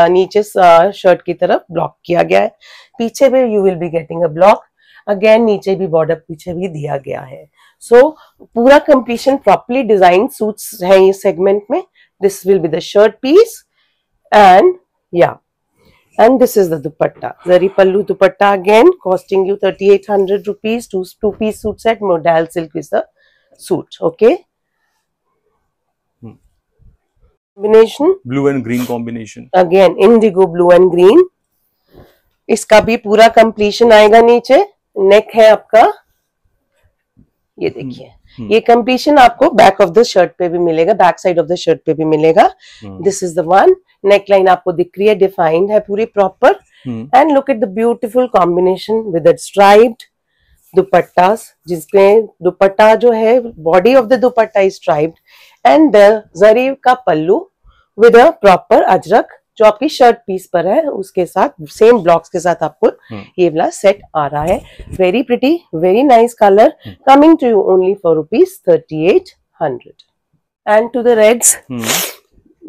नीचे शर्ट की तरफ ब्लॉक किया गया है, पीछे भी you will be getting a block, again नीचे भी बॉर्डर पीछे भी दिया गया है। सो पूरा कंप्लीशन प्रॉपरली डिजाइन सूट्स है ये सेगमेंट में। This will be the shirt piece and या and this is the dupatta, zari pallu dupatta, again costing you 3800 rupees. Two-piece suit set, modal silk is the suit. Okay, combination blue and green combination, again indigo blue and green, इसका भी पूरा completion आएगा। नीचे नेक है आपका, ये देखिए, ये कंप्लीशन आपको बैक ऑफ द शर्ट पे भी मिलेगा, back side of the shirt पे भी मिलेगा। This is the one, neck line आपको दिख रही है, डिफाइंड है पूरी proper, and look at the beautiful combination with striped dupattas, जिसमें दुपट्टा जो है, body of the dupatta is striped and the zari का pallu with a proper ajrakh जो आपकी शर्ट पीस पर है, उसके साथ सेम ब्लॉक्स के साथ आपको ये वाला सेट आ रहा है। Very pretty, very nice colour, coming to you only for ₹3800। And to the reds,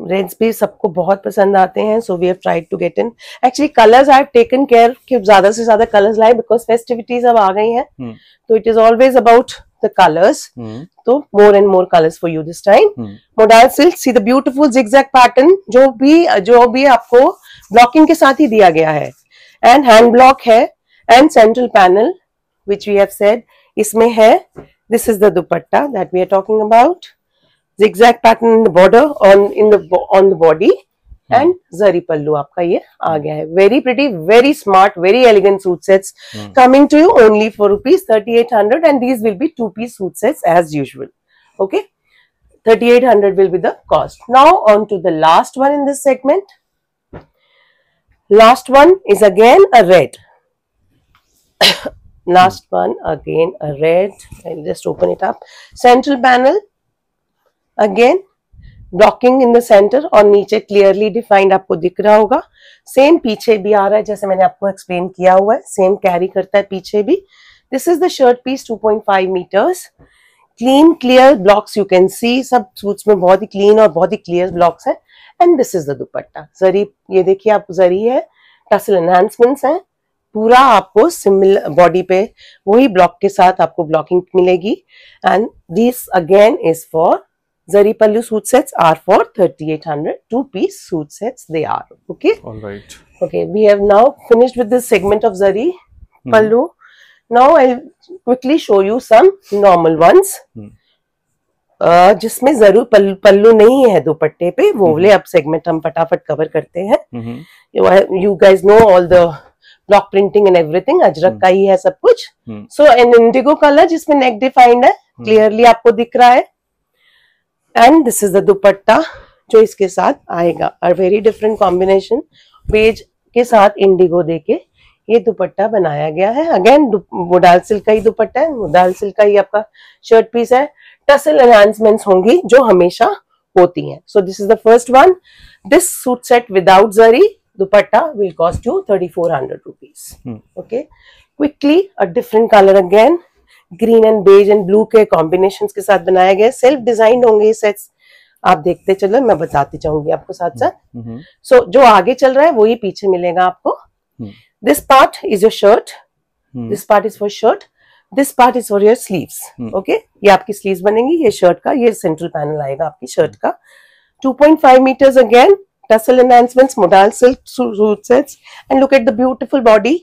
reds भी सबको बहुत पसंद आते हैं, so we have tried to get in, actually colours I have taken care कि ज्यादा से ज्यादा कलर्स लाए, बिकॉज फेस्टिविटीज अब आ गई हैं, तो it is always about the colors, so more and more colors for you this time. Modal silk, see the beautiful zigzag pattern जो भी आपको blocking के साथ ही दिया गया है, and hand block है, and central panel which we have said इसमें है। This is the dupatta that we are talking about, zigzag pattern in the border on the body, and zari pallu आपका ये आ गया है। Very pretty, very smart, very elegant suit sets coming to you only for ₹3800, and these will be two-piece suit sets as usual. Okay, 3800 will be the cost. Now on to the last one in this segment. Last one is again a red. Last one again a red. I'll just open it up. Central panel again, blocking in the centre, और नीचे clearly defined आपको दिख रहा होगा। Same पीछे भी आ रहा है, जैसे मैंने आपको एक्सप्लेन किया हुआ है, सेम कैरी करता है पीछे भी। This is the shirt piece, 2.5 metres, clean clear blocks you can see, सब सूट्स में बहुत ही क्लीन और बहुत ही क्लियर ब्लॉक्स है। And this is the dupatta, zari ये देखिए आप, जरी है, टसल एनहांसमेंट्स हैं, पूरा आपको सिमिलर बॉडी पे वही ब्लॉक के साथ आपको ब्लॉकिंग मिलेगी। And this again is for Zari pallu suit sets are for 3800, two-piece suit sets they are. Okay. All right. Okay, we have now finished with this segment of Zari pallu. Now I'll quickly show you some normal ones. जिसमें जरूर पल्लू नहीं है दुपट्टे पे, वो वाले अब segment हम फटाफट कवर करते हैं। You guys know all the block printing and everything, Ajrak का ही है सब कुछ। So an indigo color जिसमें neck defined है, clearly आपको दिख रहा है। And this is the dupatta जो इसके साथ आएगा, a very different combination, beige के साथ इंडिगो देके ये दुपट्टा बनाया गया है। अगेन मोडाल सिल्क का ही दुपट्टा है, मोडाल सिल्क का ही आपका शर्ट पीस है। टसल एनहांसमेंट्स होंगी जो हमेशा होती हैं। So this is the first one. This suit set without zari dupatta will cost you 3400 rupees. Okay, quickly a different colour, again green and beige and blue के कॉम्बिनेशंस के साथ बनाया गया, सेल्फ डिजाइन होंगे ये सेट्स, आप देखते चलो, मैं बताती जाऊंगी आपको साथ साथ। सो जो आगे चल रहा है वही पीछे मिलेगा आपको। This part is your shirt, this part is for shirt, this part is for your sleeves. Okay, ये आपकी स्लीव्स बनेंगी, ये शर्ट का, ये सेंट्रल पैनल आएगा आपकी शर्ट का। 2.5 metres, again tassel enhancements, modal silk suit sets, and look at the beautiful body.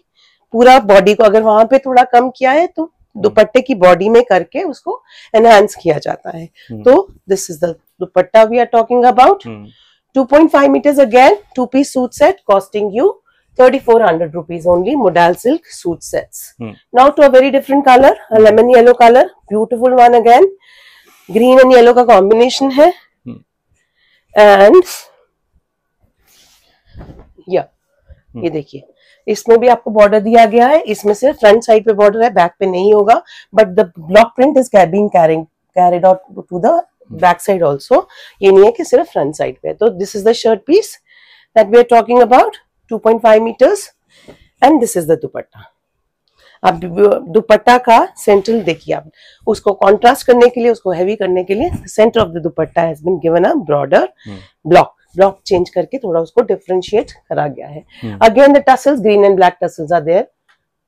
पूरा बॉडी को अगर वहां पे थोड़ा कम किया है तो दुपट्टे की बॉडी में करके उसको एनहांस किया जाता है। तो this is the dupatta we are talking about. 2.5 meters again, two-piece suit set costing you 3400 rupees only, modal silk suit sets. Now to a very different color, a lemon yellow color, beautiful one again, green and yellow का combination है। And yeah, ये देखिए, इसमें भी आपको border दिया गया है, इसमें सिर्फ फ्रंट साइड पे बॉर्डर है, बैक पे नहीं होगा, but the block print is being carried out to the back side also, ये नहीं है कि सिर्फ फ्रंट साइड पे। तो this is the shirt piece that we are talking about, 2.5 meters, and this is the dupatta. अब दुपट्टा का सेंट्रल देखिए, आप उसको कॉन्ट्रास्ट करने के लिए, उसको हैवी करने के लिए centre of the dupatta has been given a broader block change करके थोड़ा उसको डिफरेंशिएट करा गया है. Again the tassels, green and black tassels are there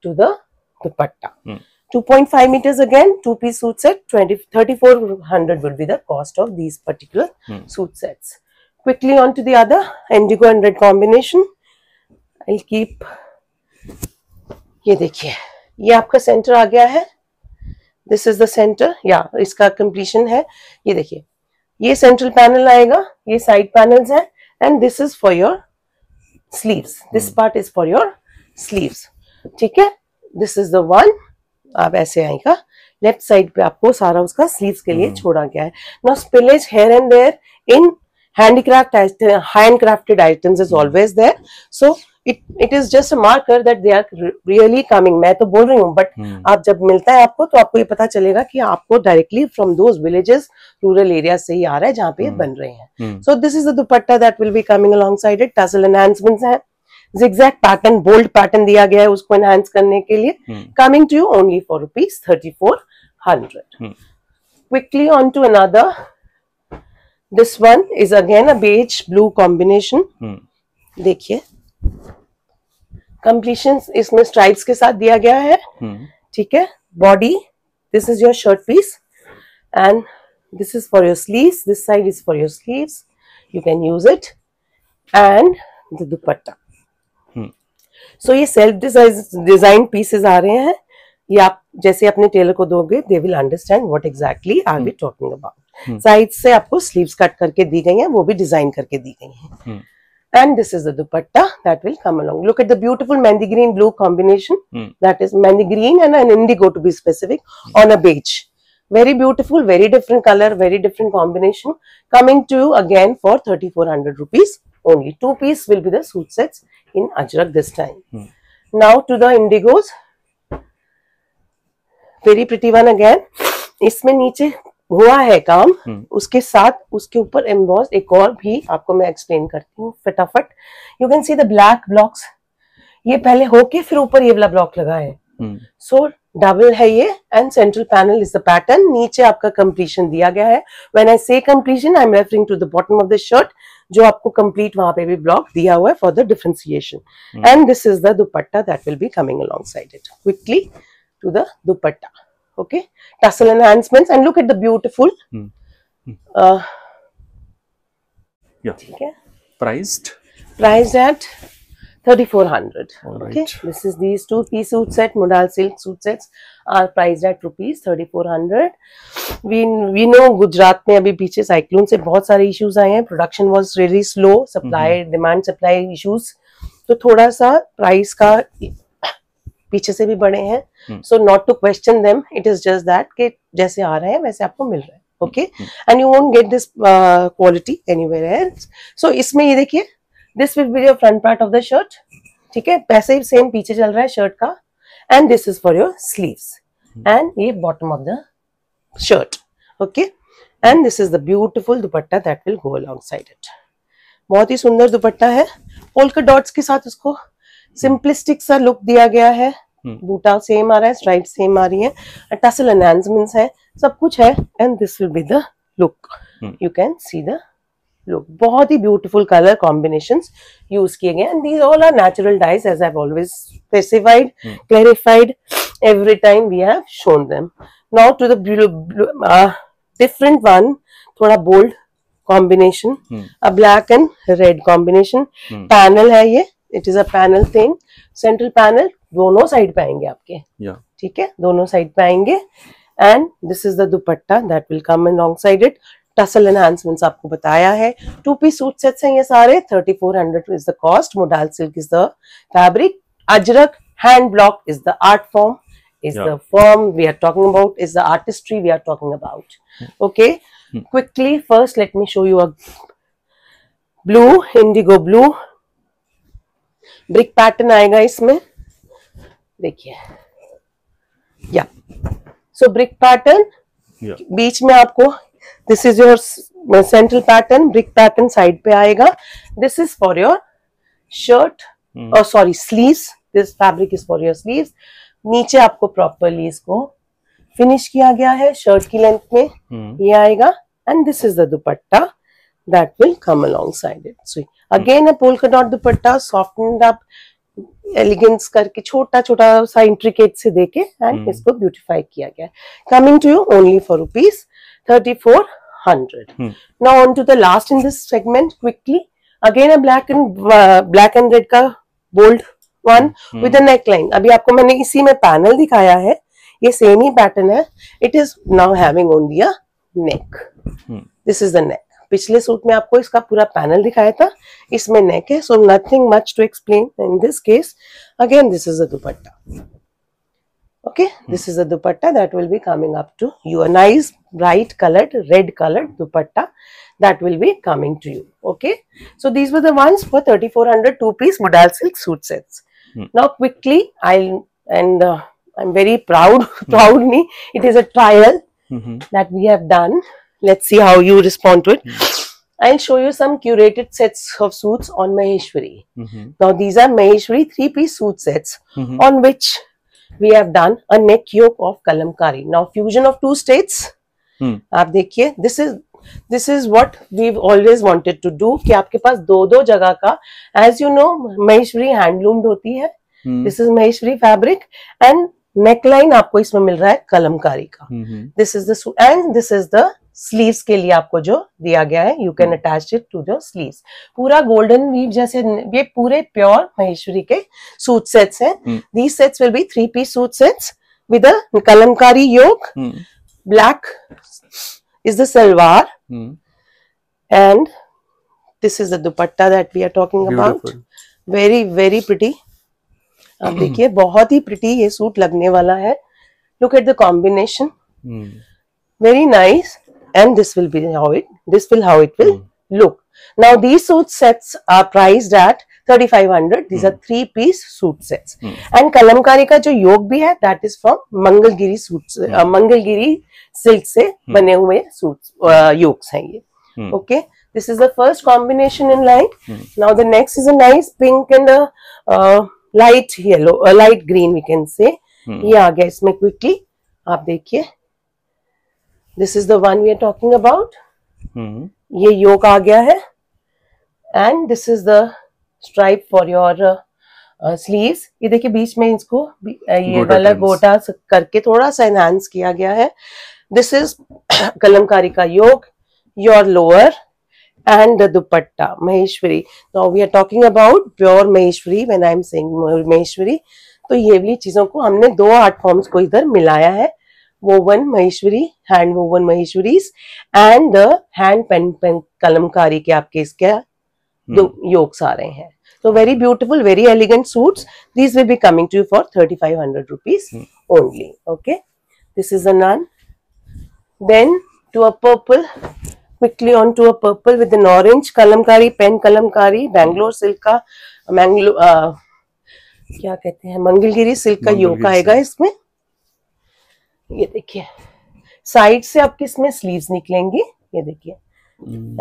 to the dupatta. 2.5 meters again, 2-piece suit set, 3,400 will be the cost of these particular suit sets. Quickly on to the other, indigo and red combination. I'll keep. ये देखिए, ये आपका centre आ गया है. This is the centre, या इसका completion है. ये देखिए, ये सेंट्रल पैनल आएगा, ये साइड पैनल्स हैं, and this is for your sleeves. This part is for your sleeves. ठीक है, दिस इज द वन. आप ऐसे आएगा, लेफ्ट साइड पे आपको सारा उसका स्लीव्स के लिए छोड़ा गया है. Now spillage here and there in handicraft, handcrafted items is always there, so it is just a marker that they are really coming. मैं तो बोल रही हूँ, but आप जब मिलता है आपको, तो आपको ये पता चलेगा कि आपको directly from those villages, rural areas से ही आ रहा है जहाँ पे ये बन रहे हैं. So this is the dupatta that will be coming alongside it. Tassel enhancements है, zigzag pattern, bold pattern दिया गया है उसको enhance करने के लिए. Coming to you only for rupees 3,400. Quickly on to another. This one is again a beige blue combination. देखिए, completion इसमें stripes के साथ दिया गया है. ठीक है, body, this is your shirt piece, and this is for your sleeves. This side is for your sleeves. You can use it, and the dupatta. So ये self designed pieces आ रहे हैं. ये आप जैसे अपने टेलर को दोगे, they will understand what exactly are we talking about. Side से आपको स्लीव्स कट करके दी गई हैं, वो भी डिजाइन करके दी गई हैं. And this is the dupatta that will come along. Look at the beautiful mehndi green blue combination. That is mehndi green and an indigo to be specific on a beige. Very beautiful, very different color, very different combination. Coming to you again for 3,400 rupees only. 2-piece will be the suit sets in Ajrak this time. Now to the indigos. Very pretty one again. इसमें नीचे हुआ है काम, उसके साथ उसके ऊपर emboss एक और भी आपको मैं एक्सप्लेन करती हूँ फटाफट. You can see the black blocks. ये पहले होके फिर ऊपर ये वाला ब्लॉक लगा है. सो डबल है ये, and central panel is the pattern. नीचे आपका कंप्लीशन दिया गया है. When I say completion, I am referring to the bottom of the shirt, जो आपको कंप्लीट वहां पे भी ब्लॉक दिया हुआ है for the differentiation. And this is the dupatta that will be coming alongside it. Quickly to the dupatta. Okay, tassel enhancements, and look at the beautiful. Yeah. Okay. Priced at 3,400. All Okay. right. This is these 2-piece suit set, modal silk suit sets are priced at rupees 3,400. We know Gujarat में अभी पीछे cyclone से बहुत सारे issues आए हैं. Production was really slow, supply demand supply issues, तो थोड़ा सा प्राइस का पीछे से भी बड़े हैं. So not to question them, it is just that कि जैसे आ रहे हैं वैसे आपको मिल रहा है. Okay, and you won't get this quality anywhere else. So इसमें ये देखिए, this will be your front part of the shirt. ठीक है, पैसे सेम पीछे चल रहा है शर्ट का, and this is for your sleeves, and ये bottom of the shirt. Okay, and this is the beautiful dupatta that will go alongside it. बहुत ही सुंदर दुपट्टा है. पोल्का डॉट्स के साथ उसको सिंपलिस्टिक सा लुक दिया गया है. बूटा सेम आ रहा है, स्ट्राइप सेम आ रही है, टसल एनहांसमेंट्स है, सब कुछ है. And this will be the look. You can see the look. बहुत ही ब्यूटीफुल कलर कॉम्बिनेशंस यूज किए गए, and these all are natural dyes as I have always specified, clarified every time we have shown them. Now to the different one, थोड़ा bold combination, a black and red combination. Panel है ये, it is a panel thing. Central panel दोनों side पे आएंगे आपके. ठीक है, दोनों साइड पे आएंगे. And this is the dupatta that will come alongside it. Tassel enhancements आपको बताया है. 2-piece सूट सेट्स हैं ये सारे. 3,400 is the cost. Modal silk is the fabric. Ajrak hand block is the art form, is the form we are talking about, is the artistry we are talking about. Okay, quickly first let me show you a blue, indigo blue brick pattern आएगा इसमें. देखिए, या सो brick pattern बीच में आपको, this is your central pattern. Brick pattern side पे आएगा. This is for your shirt, और sorry sleeves. This fabric is for your sleeves. नीचे आपको प्रॉपरली इसको फिनिश किया गया है शर्ट की लेंथ में, ये आएगा. And this is the dupatta that will come alongside it. So again a polka dot dupatta softened up, elegance करके छोटा छोटा सा इंट्रिकेट से देके एंड इसको ब्यूटिफाई किया गया. Coming to you only for ₹3400. Now on to the last in this segment quickly. Again a black and red का bold one with a neck line. अभी आपको मैंने इसी में पैनल दिखाया है, ये सेम ही पैटर्न है. It is now having only a neck. This is the neck. पिछले सूट में आपको इसका पूरा पैनल दिखाया था, इसमें नेक है. So nothing much to explain in this case. Again this is the dupatta. Okay, this is the dupatta that will be coming up to you. A nice bright colored, red colored dupatta that will be coming to you. Okay, so these were the ones for 3400 two-piece modal silk suit sets. Now quickly, I'm very proud, me. It is a trial that we have done. Let's see how you respond to it. I'll show you some curated sets of suits on Maheshwari. Now these are Maheshwari three-piece suit sets on which we have done a neck yoke of kalamkari. Now fusion of two states. आप देखिए, this is what we've always wanted to do कि आपके पास दो जगह का, as you know Maheshwari हैंडलूम्ड होती है. This is Maheshwari fabric and neckline आपको इसमें मिल रहा है कलमकारी का. This is the and this is the sleeves के लिए आपको जो दिया गया है, you can attach it to the sleeves. पूरा गोल्डन वीव जैसे, ये पूरे प्योर महेश्वरी के सूट सेट्स हैं. These sets will be 3-piece suit sets with a kalamkari yoke. Black is the salwar and this is the dupatta that we are talking about. Very very pretty. आप देखिए, बहुत ही pretty ये suit लगने वाला है. Look at the combination, very nice. And this will how it will look. Now these suit sets are priced at 3500. These are 3-piece suit sets. And kalamkari का जो योग भी है, that is from Mangalagiri suit, Mangalagiri silk से बने हुए suit योग्स हैं ये. Okay, this is the first combination in line. Now the next is a nice pink and a light yellow, light green we can say. ये आ गया इसमें quickly. आप देखिए, this is the one we are talking about. ये yoke आ गया है and this is the stripe for your sleeves. ये देखिए बीच में इसको ये वाला गोटा करके थोड़ा सा एनहांस किया गया है. दिस इज कलमकारी का yoke, your lower and the dupatta Maheshwari. Now we are talking about pure Maheshwari. When I am saying Maheshwari, तो ये वाली चीजों को हमने दो आर्ट फॉर्म्स को इधर मिलाया है. woven Maheshwari, hand woven Maheshwaris and the hand pen kalamkari के आपके इसके योक्स आ रहे हैं. So very beautiful, very elegant suits. These will be coming to you for 3500 rupees only. Okay, this is a none. Then to a purple, quickly on to a purple with an orange kalamkari, pen kalamkari, Bangalore silk का क्या कहते हैं, Mangalagiri silk का योक आएगा इसमें. ये देखिए, side से आपके इसमें स्लीव्स निकलेंगी. ये देखिए,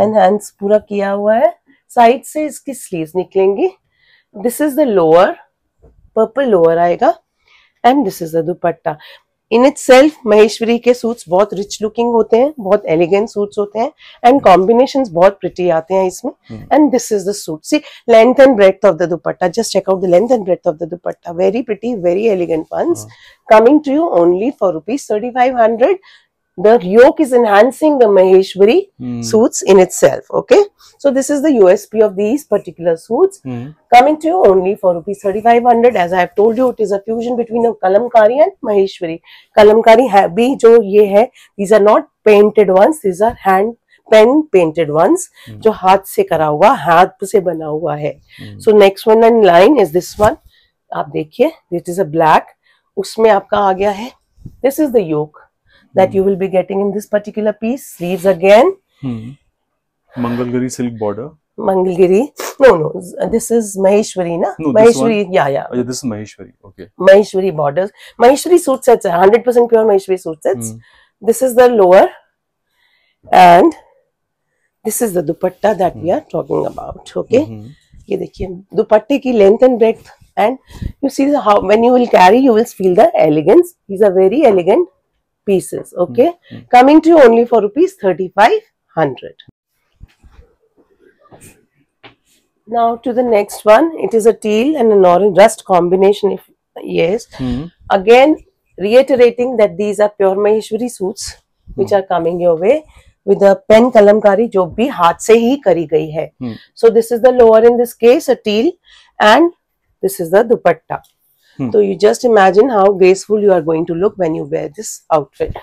एनहांस पूरा किया हुआ है. साइड से इसकी स्लीव्स निकलेंगी. This is the lower, purple lower आएगा and this is the dupatta. In itself Maheshwari के सूट्स बहुत रिच लुकिंग होते हैं, बहुत एलिगेंट सूट्स होते हैं एंड कॉम्बिनेशंस बहुत प्रिटी आते हैं इसमें. And this is the suit. See length and breadth of the dupatta, just check out the length and breadth of the dupatta. Very pretty, very elegant once coming to you only for ₹3500. The yoke is enhancing the Maheshwari suits in itself. Okay, so this is the USP of these particular suits. Coming to you only for ₹3500. As I have told you, it is a fusion between a kalamkari and Maheshwari. Kalamkari bhi jo ye hai, these are not painted ones. These are hand pen painted ones, जो हाथ से करा हुआ, हाथ से बना हुआ है. So next one in line is this one. आप देखिए, this is a black. उसमें आपका आ गया है. This is the yoke that you will be getting in this particular piece. Sleeves again. Mangalgiri silk border. Mangalgiri. No. This is Maheshwari, na? No, Maheshwari. Yeah. Oh, yeah, this is Maheshwari. Okay. Maheshwari borders. Maheshwari suit sets. 100% pure Maheshwari suit sets. This is the lower, and this is the dupatta that we are talking about. Okay. ये देखिए, दुपट्टे की length and breadth and you see how when you will carry, you will feel the elegance. These are very elegant pieces. Okay, coming to you only for rupees 3,500. Now to the next one, it is a teal and an orange rust combination. If yes, again reiterating that these are pure Maheshwari suits which are coming your way with the pen kalamkari जो भी हाथ से ही करी गई है. So this is the lower in this case, a teal, and this is the dupatta. So you just imagine how graceful you are going to look when you wear this outfit.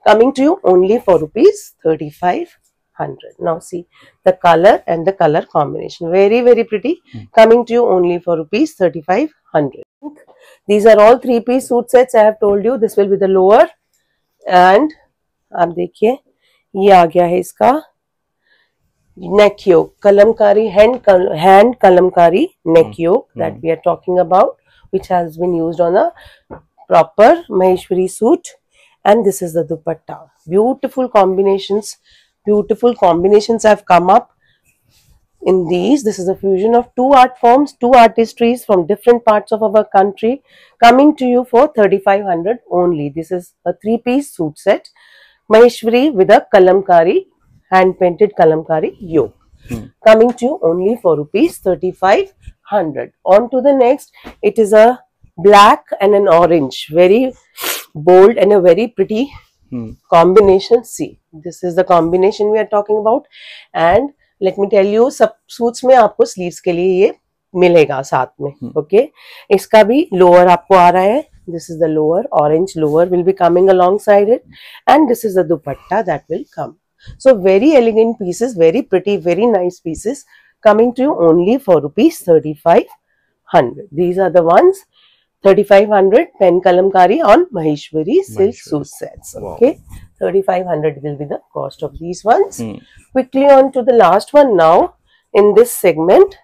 Coming to you only for rupees 3,500. Now see the color and the color combination, very very pretty. Coming to you only for rupees 3,500. These are all 3-piece suit sets. I have told you this will be the lower, and आप देखिए ये आ गया है इसका neck yoke, kalamkari hand kalamkari neck yoke that we are talking about, which has been used on a proper Maheshwari suit. And this is the dupatta. Beautiful combinations have come up in these. This is a fusion of two art forms, two artistries from different parts of our country, coming to you for 3,500 only. This is a 3-piece suit set, Maheshwari with a kalamkari, hand painted kalamkari yoke, coming to you only for rupees 3,500. On to the next, it is a black and an orange, very bold and a very pretty combination. See, this is the combination we are talking about, and let me tell you, सब suits में आपको sleeves के लिए ये मिलेगा साथ में. Okay, इसका भी लोअर आपको आ रहा है. This is the lower, orange lower will be coming alongside it, and this is the dupatta that will come. So very elegant pieces, very pretty, very nice pieces, coming to you only for rupees 3,500. These are the ones, 3,500 pen kalamkari on Maheshwari silk suit sets. Okay, 3,500 will be the cost of these ones. Quickly on to the last one now in this segment.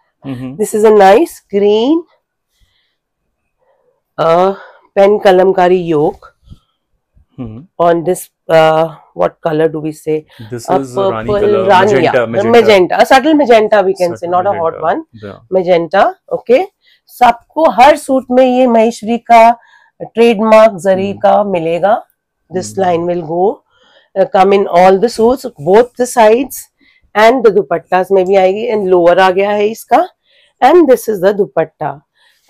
This is a nice green pen kalamkari yoke on this. What color do we say? This is purple, Rani color, magenta, a subtle magenta we can say, not a hot one. Magenta. Okay, सबको हर suit में ये महेश्वरी का trademark जरी का मिलेगा. This line will go come in all the suits, both the sides, and the dupattas में भी आएगी. And lower आ गया है इसका, and this is the dupatta.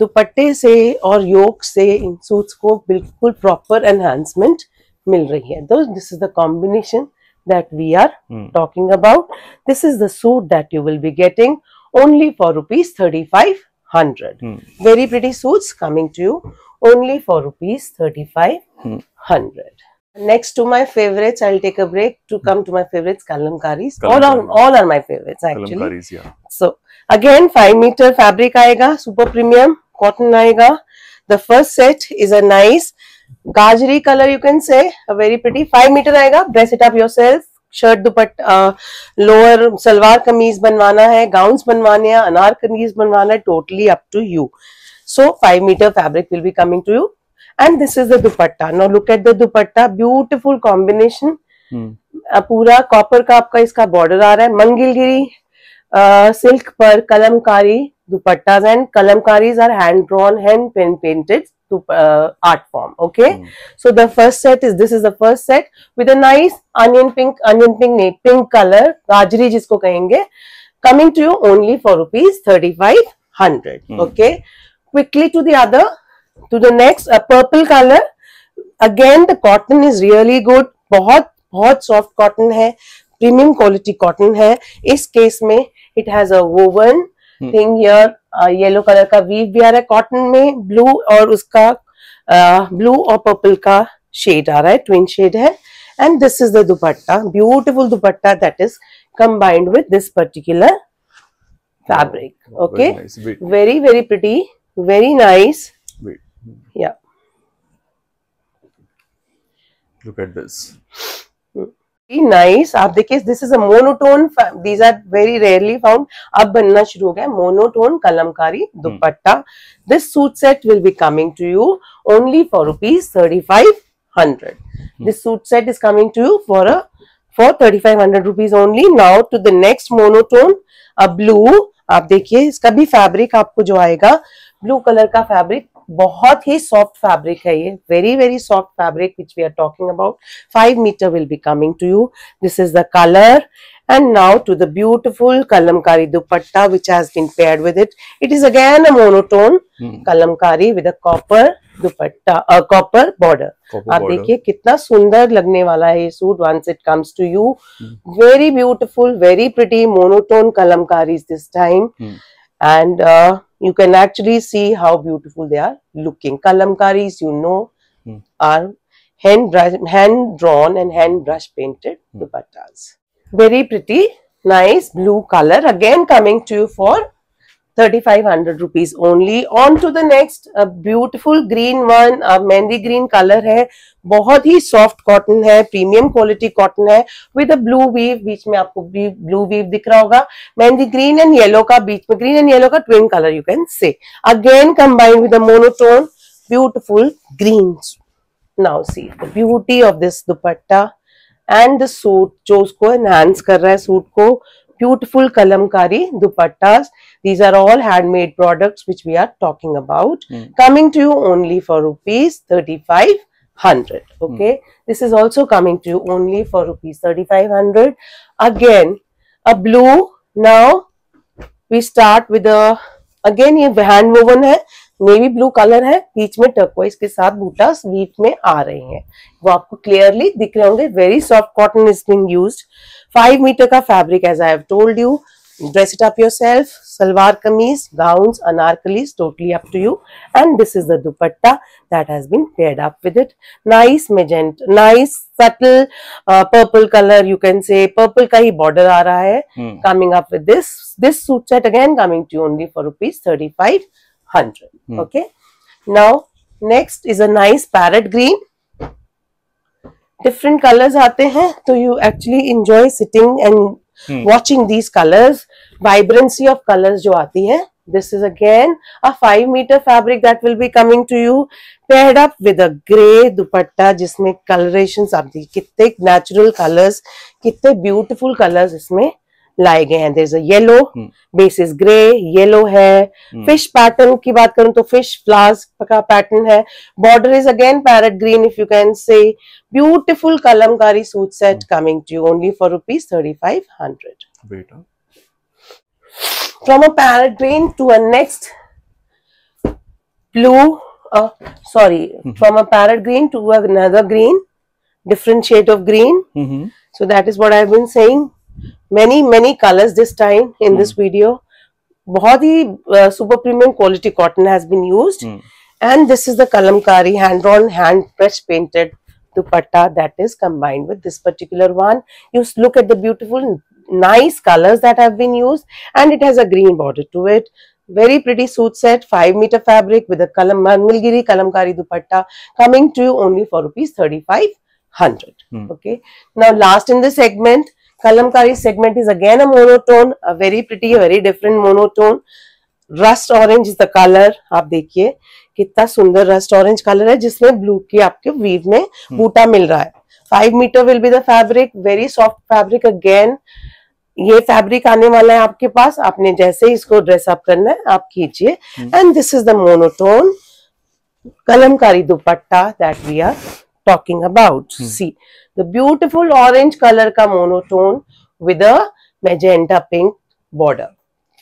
दुपट्टे से और योक से इन सूट्स को बिल्कुल प्रॉपर एनहांसमेंट मिल रही है. तो this is the combination that we are talking about. This is the suit that you will be getting only for rupees 3,500. Very pretty suits coming to you only for rupees 3,500. Next to my favorites, I'll take a break to come to my favorites, kalamkaris. All are my favorites actually. Yeah. So again 5 meter fabric आएगा, super premium cotton आएगा. The first set is a nice gajri color, you can say, a very pretty 5 meter आएगा. Dress it up yourself. Shirt dupatta, lower salwar kameez बनवाना है, gowns बनवाने हैं, अनार कमीज बनवाना है, totally up to you. So 5 metre fabric will be coming to you, and this is the dupatta. Now look at the dupatta, beautiful combination. पूरा copper का आपका इसका बॉर्डर आ रहा है. मंगलगिरी सिल्क पर kalamkari dupattas, and kalamkaris are hand drawn, hand painted art form. Okay, so the first set is, this is the first set with a nice onion pink color, gajri जिसको कहेंगे, coming to you only for rupees 3,500. Okay, quickly to the other, to the next, a purple color. Again the cotton is really good, बहुत soft cotton है, premium quality cotton है. इस case में it has a woven thing here, yellow colour का weave भी आ रहा है cotton में, ब्लू और उसका ब्लू और पर्पल का शेड आ रहा है, ट्विन शेड है. And this is the dupatta, beautiful dupatta that is combined with this particular fabric. Okay, very very pretty, very nice. Yeah, look at this, nice. आप देखिए, this is a monotone, these are very rarely found. अब बनना शुरू हो गया monotone kalamkari dupatta. This suit set will be coming to you only for rupees 3,500. This suit set is coming to you for 3,500 rupees only. Now to the next monotone, a blue. आप देखिए, इसका भी fabric आपको जो आएगा ब्लू कलर का fabric, बहुत ही soft fabric है ये, very very soft fabric which we are talking about. 5 metre will be coming to you. This is the colour. And now to the beautiful kalamkari dupatta which has been paired with it. It is again a monotone kalamkari with a copper dupatta, copper border. आप देखिए कितना सुंदर लगने वाला है ये suit once it comes to you. Very beautiful, very pretty monotone kalamkaris this time. And you can actually see how beautiful they are looking. Kalamkaris, you know, are hand drawn and hand brush painted dupattas. Very pretty, nice blue color. Again coming to you for 3500 rupees only. On to the next, a beautiful green one. Mehndi green color है, बहुत ही soft cotton है, premium quality cotton है, with a blue weave. बीच में आपको blue weave दिख रहा होगा. Mehndi green and yellow का, बीच में green and yellow का twin color you can say. Again combined with a monotone, beautiful greens. Now see the beauty of this dupatta. And the suit जो उसको एनहांस कर रहा है सूट को, beautiful Kalamkari दुपट्टास. These are all handmade products which we are talking about. Coming to you only for rupees 3500. Okay, this is also coming to you only for rupees 3500. Again a blue. Now we start with a, again ये hand woven है, navy blue colour है, बीच में turquoise के साथ बूटास बीच में आ रहे हैं, वो आपको क्लियरली दिख रहे होंगे. Very soft cotton is being used. 5 metre का fabric as I have told you. Dress it up yourself. Salwar kameez, gowns, anarkalis, totally up to you. And this is the dupatta that has been paired up with it. Nice magenta, nice subtle purple colour, you can say purple का ही border आ रहा है. Coming up with this suit set again coming to you only for rupees 3500. Okay, now next is a nice parrot green. Different colors आते हैं तो you actually enjoy sitting and watching these colors. Vibrancy of colors जो आती है. This is again a 5 meter fabric that will be coming to you, paired up with a grey dupatta जिसमें colorations आप देखिए कितने natural colors, कितने beautiful colors इसमें लाए गए हैं. There's a yellow, base is grey, yellow है. Fish pattern की बात करूं तो fish flowers का pattern है. Border is again parrot green if you can say. Beautiful kalamkari suit set coming to you only for rupees 3500. Beta. From a parrot green to a next blue, from a parrot green to another green, different shade of green. So that is what I've been saying. Many colors this time in this video. बहुत ही super premium quality cotton has been used. And this is the kalamkari hand drawn, hand press painted dupatta that is combined with this particular one. You look at the beautiful nice colors that have been used, and it has a green border to it. Very pretty suit set, 5 meter fabric with a Nilgiri kalamkari dupatta coming to you only for rupees 3500. Okay, now last in the segment, kalamkari segment is again a monotone, a very pretty, a very different monotone. Rust orange is the color. आप देखिए कितना सुंदर rust orange colour है जिसमें blue की आपके weave में बूटा मिल रहा है. 5 metre will be the fabric, very soft fabric. Again ये फैब्रिक आने वाला है आपके पास, आपने जैसे ही इसको ड्रेस अप करना है आप कीजिए. And this is the monotone kalamkari dupatta that we are talking about. See the beautiful orange color ka monotone with a magenta pink border.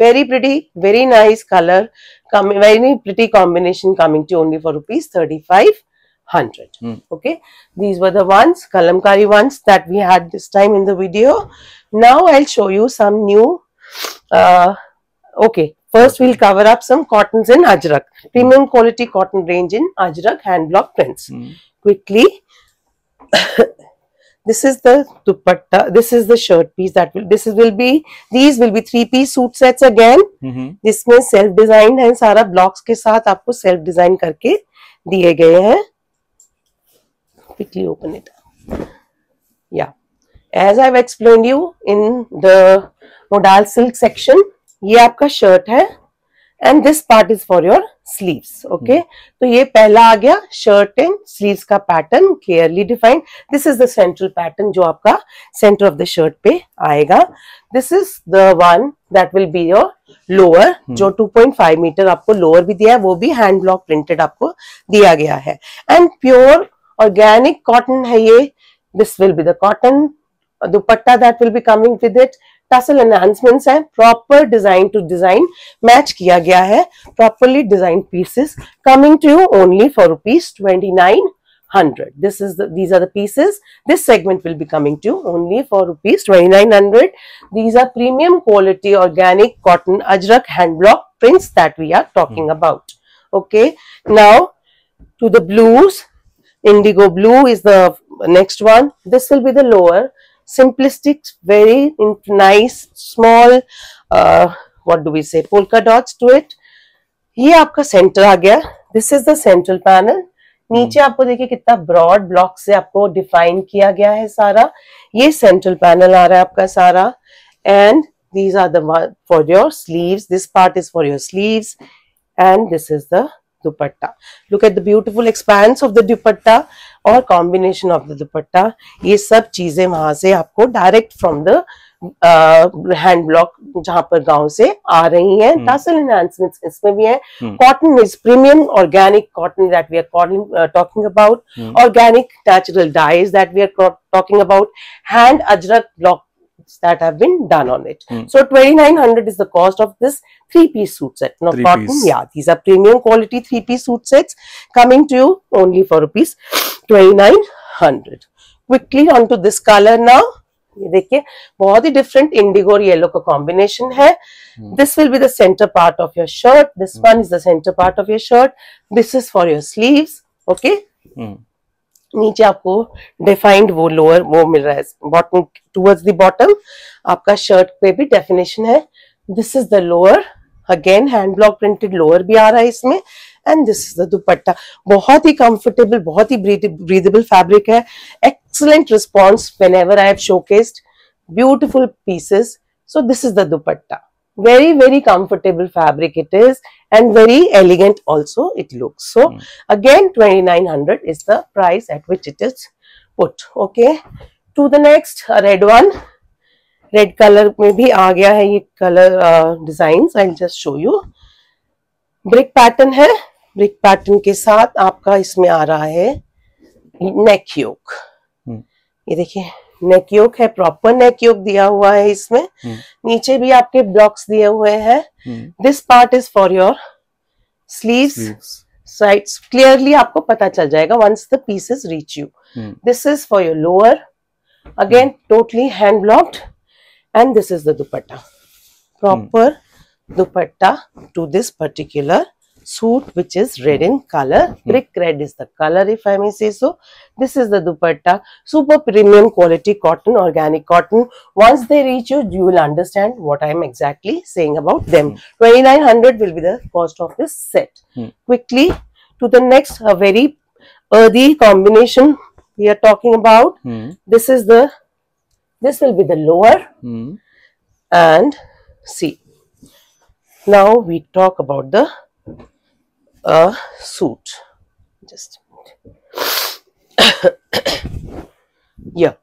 Very pretty, very nice color, very pretty combination coming to only for rupees 3500. Okay, these were the ones, kalamkari ones that we had this time in the video. Now I'll show you some new. Okay, first we'll cover up some cottons in Ajrak, premium quality cotton range in Ajrak hand block prints. Quickly. This is the dupatta. This is the shirt piece that will. These will be 3-piece suit sets again. जिसमें self designed है, सारा blocks के साथ आपको self design करके दिए गए हैं. Quickly open it. Yeah, as I've explained you in the modal silk section, ये आपका shirt है. And this part is for your sleeves. Okay, तो ये पहला आ गया शर्ट एंड स्लीव्स का pattern clearly defined. This is the central pattern जो आपका सेंटर ऑफ द शर्ट पे आएगा. This is the one that will be your lower, जो 2.5 मीटर आपको लोअर भी दिया है, वो भी हैंड ब्लॉक प्रिंटेड आपको दिया गया है. एंड प्योर ऑर्गेनिक कॉटन है ये. This will be the cotton dupatta that will be coming with it. Tassel enhancements है, proper design to design match किया गया है, properly designed pieces coming to you only for ₹2900. These are the pieces. This segment will be coming to you only for ₹2900. These are premium quality organic cotton ajrak hand block prints that we are talking about. Okay, now to the blues. Indigo blue is the next one. This will be the lower, simplistic, very nice small what do we say, polka dots to it. ये आपका centre आ गया. This is the central panel. नीचे आपको देखिए कितना broad block से आपको define किया गया है सारा. ये सेंट्रल पैनल आ रहा है आपका सारा. And these are the for your sleeves. This part is for your sleeves and this is the dupatta. Look at the beautiful expanse of the dupatta or combination of the dupatta. ये सब चीजें वहां से आपको direct from the hand block जहां पर गांव से आ रही हैं. टसल एनहांसमेंट्स इसमें भी है. Cotton is premium organic cotton that we are talking about. Organic natural dyes that we are talking about. Hand ajrakh block that have been done on it. So 2900 is the cost of this 3-piece suit set. Now cotton, yeah, these are premium quality 3-piece suit sets coming to you only for ₹2900. Quickly on to this color now. ये देखिए बहुत ही different Indigo और yellow का combination है. This will be the centre part of your shirt. This one is the centre part of your shirt. This is for your sleeves. Okay, नीचे आपको defined वो lower वो मिल रहा है बॉटम टुवर्ड्स द बॉटम. आपका shirt पे भी definition है. This is the lower, again hand block printed lower भी आ रहा है इसमें. एंड दिस इज द दुपट्टा. बहुत ही कंफर्टेबल, बहुत ही ब्रीदेबल फैब्रिक है. Excellent response whenever I have showcased beautiful pieces. So this is the dupatta. Very, very comfortable fabric it is and very elegant also it looks. So again 2900 is the price at which it is put. Okay, to the next red one. Red color में भी आ गया है ये color designs. I'll just show you. Brick pattern है. Brick pattern के साथ आपका इसमें आ रहा है neck yoke. ये देखिए नेक योक है, प्रॉपर नेक योक दिया हुआ है इसमें. नीचे भी आपके ब्लॉक्स दिए हुए हैं. This part is for your sleeves. Sides clearly आपको पता चल जाएगा once the pieces reach you. This is for your lower, again totally hand blocked. And this is the dupatta, proper dupatta to this particular suit which is red in color. Brick red is the color, if I may say so. This is the dupatta. Super premium quality cotton, organic cotton. Once they reach you, you will understand what I am exactly saying about them. 2900 will be the cost of this set. Quickly to the next, a very earthy combination we are talking about. This will be the lower. And see, now we talk about the suit. Just yeah,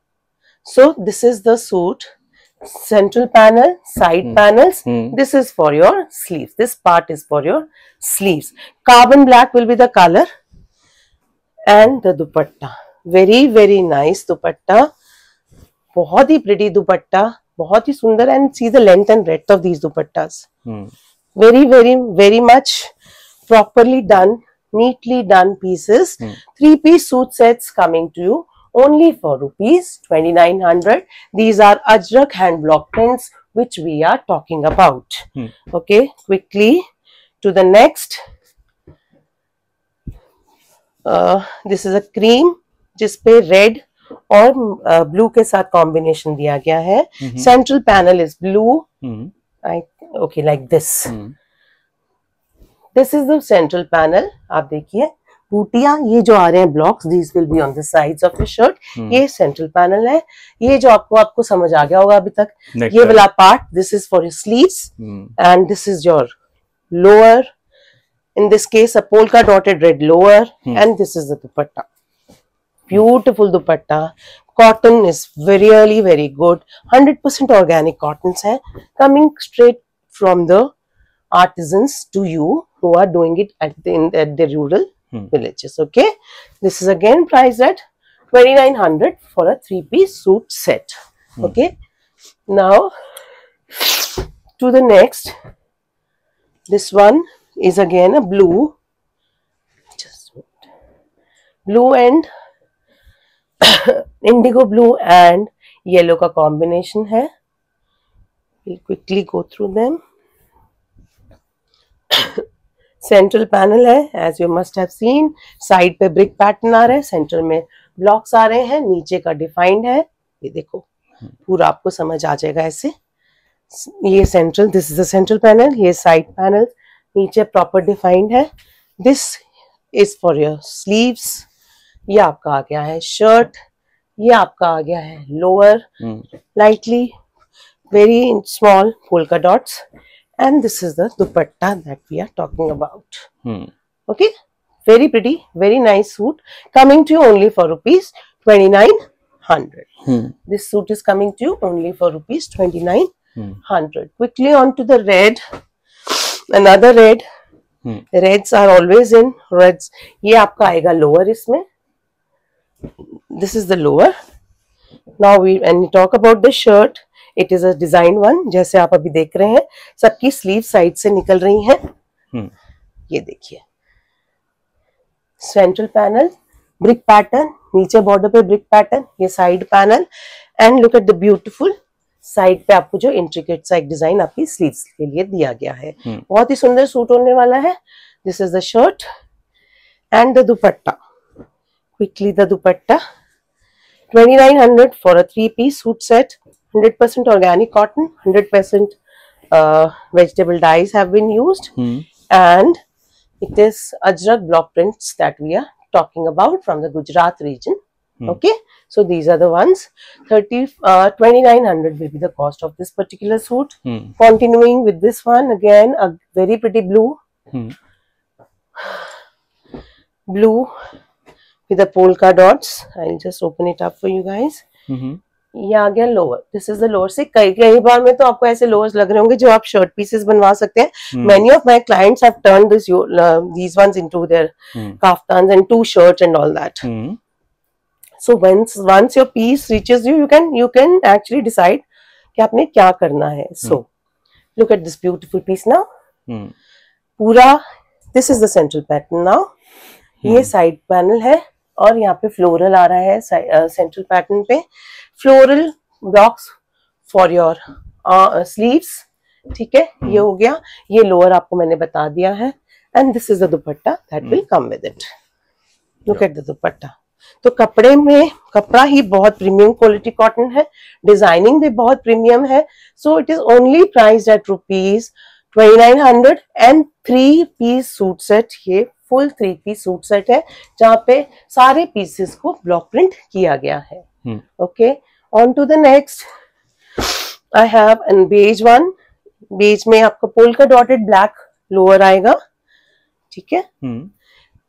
so this is the suit. Central panel, side panels. This is for your sleeves. This part is for your sleeves. Carbon black will be the color. And the dupatta, very, very nice dupatta. बहुत ही pretty dupatta, बहुत ही सुंदर. And see the length and breadth of these dupattas. Very, very, very much properly done, neatly done pieces. 3-piece suit sets coming to you only for ₹2900. These are ajrak hand block prints which we are talking about. Okay, quickly to the next. This is a cream जिसपे red और blue के साथ combination दिया गया है. Central panel is blue. Okay, like this. This is the central panel. आप देखिए बूटियां ये जो आ रहे हैं blocks, these will be on the sides of the shirt. ये central panel है. ये जो आपको समझ आ गया होगा अभी तक. ये वाला part, this is for your sleeves and this is your lower, in this case a polka dotted red lower, and this is the dupatta. Beautiful dupatta. Cotton is really very good. 100% organic cottons hai, coming straight from the artisans to you who are doing it at the rural villages. Okay, this is again priced at 2,900 for a 3-piece suit set. Okay, now to the next. This one is again a blue, just blue and indigo blue and yellow का combination है. We'll quickly go through them. Central panel है, as you must have seen. Side पे brick pattern आ रहा है, center में blocks आ रहे हैं, नीचे का defined है. ये देखो, पूरा आपको समझ आ जाएगा ऐसे. ये central, this is the central panel. ये side panel, नीचे proper defined है. This is for your sleeves. ये आपका आ गया है shirt. ये आपका आ गया है lower, lightly, very small polka dots. And this is the dupatta that we are talking about. Okay, very pretty, very nice suit, coming to you only for rupees 2,900. This suit is coming to you only for rupees 2,900. Quickly on to the red. Another red. Reds are always in reds. ये आपका आएगा lower इसमें. This is the lower. Now when we talk about the shirt, it is a designed one. जैसे आप अभी देख रहे हैं, सबकी स्लीव साइड से निकल रही हैं. ये देखिए, सेंट्रल पैनल ब्रिक पैटर्न, नीचे बॉर्डर पे ब्रिक पैटर्न, ये side panel, and look at the beautiful side पे आपको जो इंट्रिकेट सा एक डिजाइन आपकी स्लीव्स के लिए दिया गया है. बहुत ही सुंदर सूट होने वाला है. This is the shirt and the dupatta. Quickly the dupatta, 2,900 for a 3-piece suit set. 100% organic cotton, 100% vegetable dyes have been used, and it is Ajrak block prints that we are talking about from the Gujarat region. Okay, so these are the ones. 2,900 will be the cost of this particular suit. Continuing with this one, again a very pretty blue, blue with the polka dots. I'll just open it up for you guys. ये आ गया lower. This is the lower. से कई बार में तो आपको ऐसे lowers लग रहे होंगे जो आप शर्ट पीसेस बनवा सकते हैं. Many of my clients have turned these ones into their kaftans and 2 shirts and all that. So once your piece reaches you, you can actually decide कि आपने क्या करना है. So look at this beautiful piece now. पूरा, this is the central pattern now. ये side panel है और यहाँ पे फ्लोरल आ रहा है सेंट्रल पैटर्न पे. Floral blocks for your sleeves. ठीक है, ये हो गया. ये लोअर आपको मैंने बता दिया है. And this is the dupatta that will come with it. Look at the दुपट्टा. तो कपड़े में, कपड़ा ही बहुत प्रीमियम क्वालिटी कॉटन है, डिजाइनिंग भी बहुत प्रीमियम है. सो it is only priced eight rupees 2,900 and 3-piece suit set. ये फुल 3-piece सूट सेट है जहाँ पे सारे पीसेस को ब्लॉक प्रिंट किया गया है. Okay, on to the next. I have a beige one. Beige में आपका polka dotted black lower आएगा. ठीक है,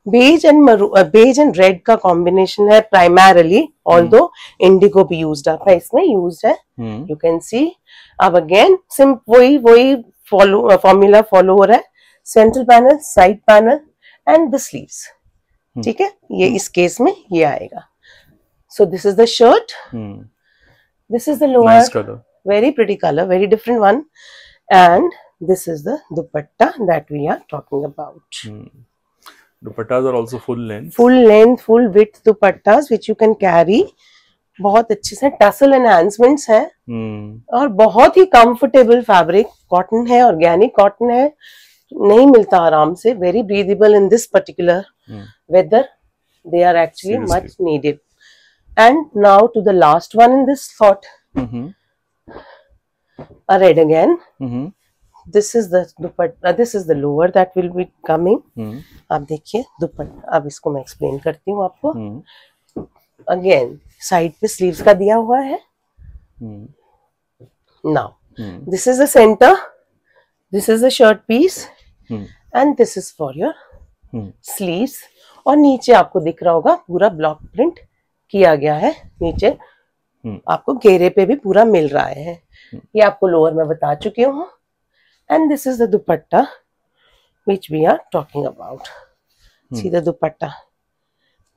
beige and red का combination है primarily, although indigo भी used up है इसमें, used है. You can see. अब again वही formula follow हो रहा है. Central panel, side panel and the sleeves. ठीक है, ये इस केस में ये आएगा. So this is the shirt. This is the lower. Nice color. Very pretty color, very different one. And this is the dupatta that we are talking about. Dupattas are also full length. Full length, full width dupattas which you can carry. बहुत अच्छे से tussle enhancements हैं और बहुत ही comfortable fabric. Cotton है, organic cotton है, नहीं मिलता आराम से. Very breathable in this particular weather. They are actually much needed. And now to the last one in this thought. A red again. This is the dupatta. This is the lower that will be coming. आप देखिए दुपट्टा. अब इसको मैं explain करती हूँ आपको. Again side पे sleeves का दिया हुआ है. Now this is the center. This is the shirt piece. And this is for your sleeves. और नीचे आपको दिख रहा होगा पूरा ब्लॉक प्रिंट किया गया है, नीचे आपको घेरे पे भी पूरा मिल रहा है। ये आपको लोअर में बता चुकी हूँ। And this is the dupatta which we are talking about. See the dupatta,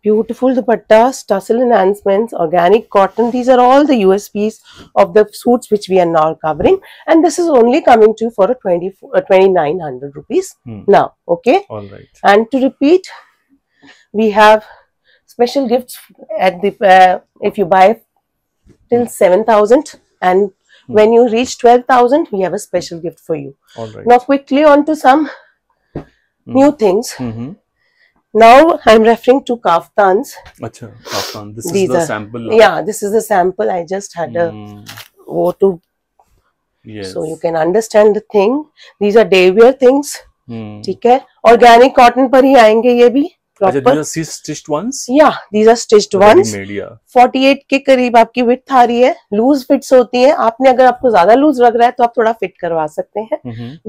beautiful dupattas, tassel enhancements, organic cotton. These are all the USPs of the suits which we are now covering, and this is only coming to you for a 2,900 rupees now. Okay, all right. And to repeat, we have special gifts at the if you buy till 7,000, and when you reach 12,000, we have a special gift for you. All right. Now quickly on to some new things. Now I'm referring to kaftans. Acha, kaftan. This These is the are, sample. Yeah, this is the sample. I just had a go to, Yes. so you can understand the thing. These are day wear things. ठीक है, organic cotton पर ही आएंगे ये भी अच्छा, proper. these are stitched ones? Yeah, these are stitched ones. Ready-made, yeah. 48 के करीब आपकी विड्थ आ रही है। लूज फिट्स होती है, आपने अगर आपको ज्यादा लूज लग रहा है तो आप थोड़ा फिट करवा सकते हैं।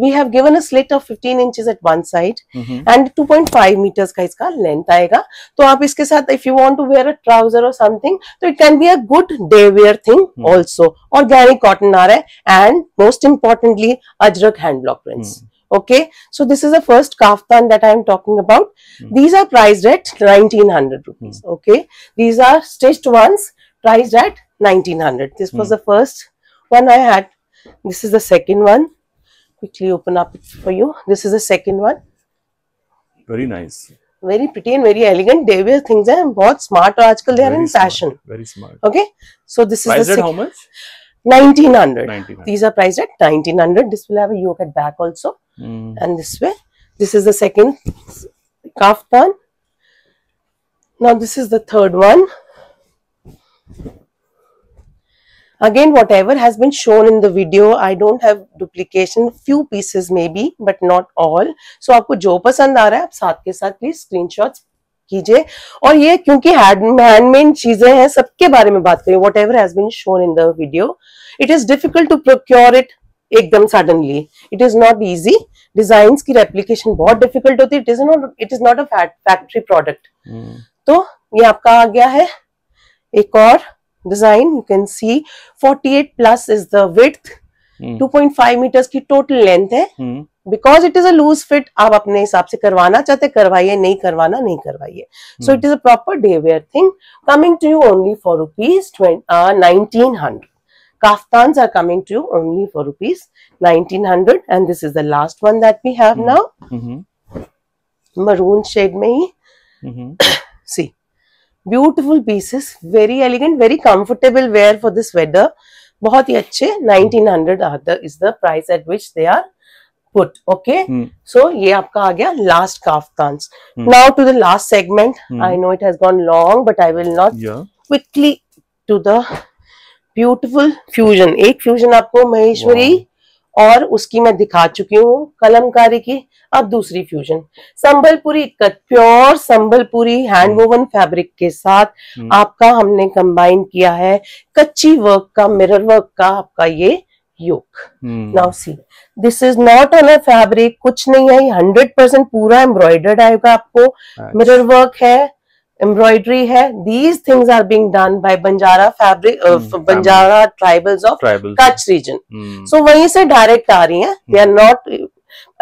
We have given a slit of 15 inches at one side and 2.5 metres का इसका लेंथ आएगा। तो आप इसके साथ if you want to wear a trouser और समथिंग, तो it can be a good day wear thing also. Organic cotton आ रहा है and most importantly ajrakh hand block prints. Okay, so this is the first kaftan that I am talking about. These are priced at 1,900 rupees. Okay, these are stitched ones priced at 1,900. This was the first one I had. This is the second one. Quickly open up it for you. This is the second one. Very nice. Very pretty and very elegant. Day wear things हैं, बहुत smart और आजकल they are Very in smart, fashion. Very smart. Okay, so this is Priced the at how much? 1,900. 1,900. These are priced at 1,900. This will have a yoke at back also. And this way, this is the second kaftan. Now this is the third one. Again, whatever has been shown in the video, I don't have duplication. Few pieces maybe, but not all. So आपको जो पसंद आ रहा है आप साथ के साथ प्लीज स्क्रीनशॉट्स कीजिए। और ये क्योंकि हैंडमेड चीजें हैं, सबके बारे में बात करें। whatever has been shown in the video, it is difficult to procure it एकदम suddenly. It is not easy. Designs की रेप्लिकेशन बहुत डिफिकल्ट होती है। It is not a factory product. तो ये आपका आ गया है एक और design. You can see 48 plus is the width, 2.5 metres की टोटल लेंथ है। Because it is a loose fit, आप अपने हिसाब से करवाना चाहते करवाइए, नहीं करवाना नहीं करवाइए। So it is a proper day wear thing coming to you only for rupees 1,900. Kaftans are coming to you only for rupees 1,900, and this is the last one that we have now. Maroon shade में ही see beautiful pieces, very elegant, very comfortable wear for this weather. बहुत ही अच्छे 1,900 is the price at which they are put. Okay, so ये आपका आ गया last kaftans. Now to the last segment. I know it has gone long, but I will not quickly to the beautiful fusion. एक fusion आपको महेश्वरी और उसकी मैं दिखा चुकी हूँ कलमकारी की। अब दूसरी fusion Sambalpuri ikat, pure Sambalpuri hand woven fabric के साथ आपका हमने कंबाइन किया है कच्ची वर्क का, मिरर वर्क का आपका ये yoke. Now see this is not on a fabric, कुछ नहीं है, 100% पूरा एम्ब्रॉयडर्ड आएगा आपको। मिरर वर्क है, एम्ब्रॉयडरी है। These things are being done by Banjara fabric, Banjara tribals of Kutch region. So वहीं से डायरेक्ट आ रही हैं, दे आर नॉट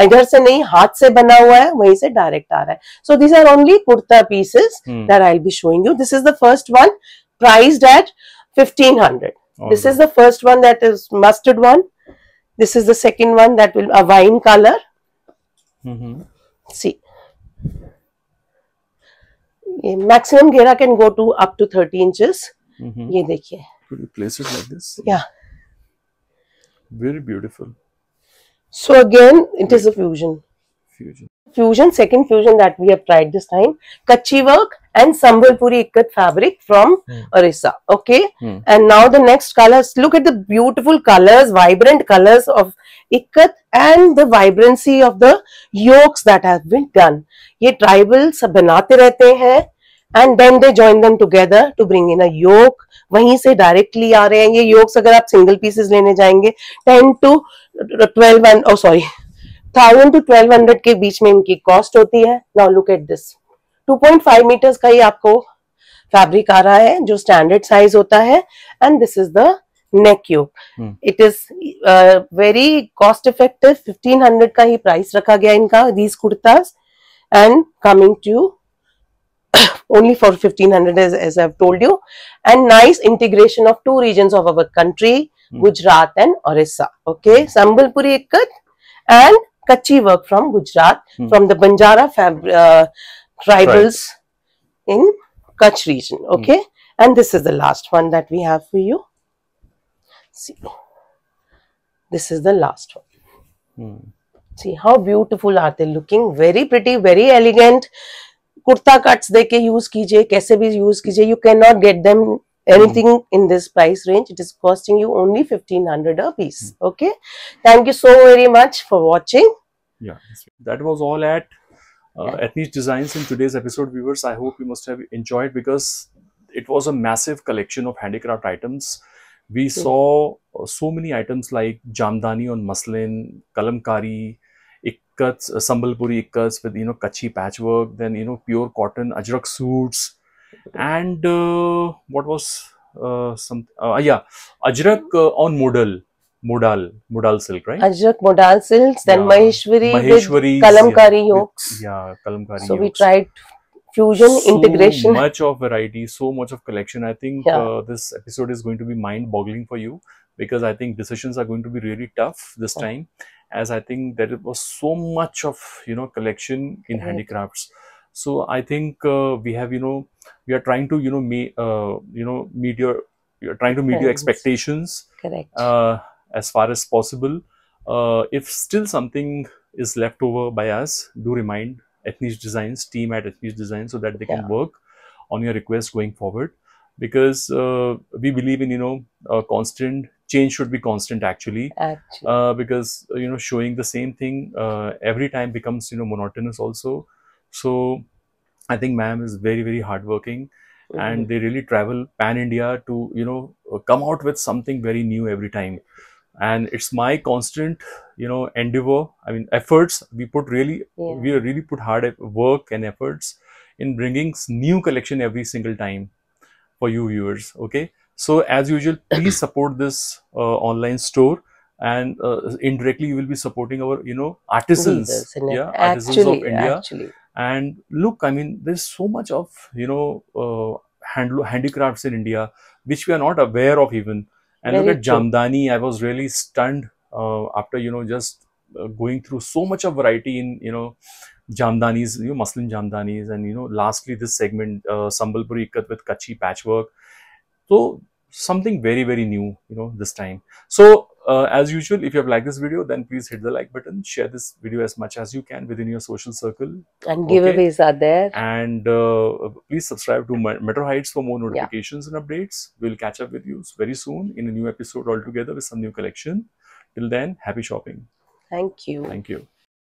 इधर से नहीं, हाथ से बना हुआ है, वहीं से डायरेक्ट आ रहा है। So these are only kurta pieces that I will be showing you. This is the first one priced at 1,500. This is the first one that is mustard one. This is the second one that will a wine color. See. ये maximum घेरा can go to up to 30 inches. ये देखिए, places like this. Yeah, very beautiful. So again it is a fusion second fusion that we have tried this time, kachi work and Sambalpuri ikkat fabric from Orissa. Okay, and now the next colors, look at the beautiful colors, vibrant colors of ikkat and the vibrancy of the yokes that have been done. ये tribal सब बनाते रहते हैं and then they join them together to bring in a yoke. वहीं से directly आ रहे हैं ये योक्स। अगर आप सिंगल पीसेस लेने जाएंगे 10 to 12 and 1000 to 1200 के बीच में इनकी कॉस्ट होती है. Now look at this, 2.5 metres का ही आपको फैब्रिक आ रहा है जो स्टैंडर्ड साइज होता है. And this is the neck yoke. It is very cost effective. 1500 का ही प्राइस रखा गया इनका, these kurtas, and coming to only for 1500 as I've told you. And nice integration of two regions of our country, Gujarat and Orissa. Okay, Sambalpuri Ikkat and Kachi work from Gujarat, from the Banjara tribals in Kutch region. Okay, and this is the last one that we have for you. See, this is the last one. See how beautiful are they looking. Very pretty, very elegant. Kurta cuts देके use कीजिए, कैसे भी use कीजिए. You can not get them anything in this price range. It is costing you only 1500 a piece. Okay, thank you so very much for watching. Yeah, that was all at Ethnic Designs in today's episode, viewers. I hope you must have enjoyed, because it was a massive collection of handicraft items. We saw so many items like jamdani on muslin, kalamkari, ikkats, Sambalpuri ikkats with Kutchi patchwork, then pure cotton ajrak suits, and what was ajrak on modal silk, right? Ajrak modal silks, then Maheshwari with kalamkari yokes. Kalamkari. So yokes. we tried fusion, integration. So much of variety, so much of collection. I think this episode is going to be mind-boggling for you, because I think decisions are going to be really tough this time, as I think there was so much of collection in handicrafts. So I think we have we are trying to meet your expectations. Correct. As far as possible. If still something is left over by us, do remind Ethnic Designs team at Ethnic Designs, so that they can work on your request going forward, because we believe in constant change should be constant actually. Because showing the same thing every time becomes monotonous also. So I think ma'am is very, very hardworking, and they really travel pan India to come out with something very new every time. And it's my constant endeavor, I mean efforts. We really put hard work and efforts in bringing new collection every single time for you viewers. Okay, so as usual, please support this online store, and indirectly you will be supporting our artisans, artisans of India. And look, I mean, there's so much of handicrafts in India which we are not aware of even. And look at jamdani. I was really stunned after just going through so much of variety in jamdanis, muslin jamdanis, and lastly this segment, Sambalpuri ikkat with Kutchi patchwork. So something very, very new this time. So as usual, if you have liked this video, then please hit the like button, share this video as much as you can within your social circle, and giveaways are there. And please subscribe to Metro Heights for more notifications and updates. We'll catch up with you very soon in a new episode altogether with some new collection. Till then, happy shopping. Thank you. Thank you.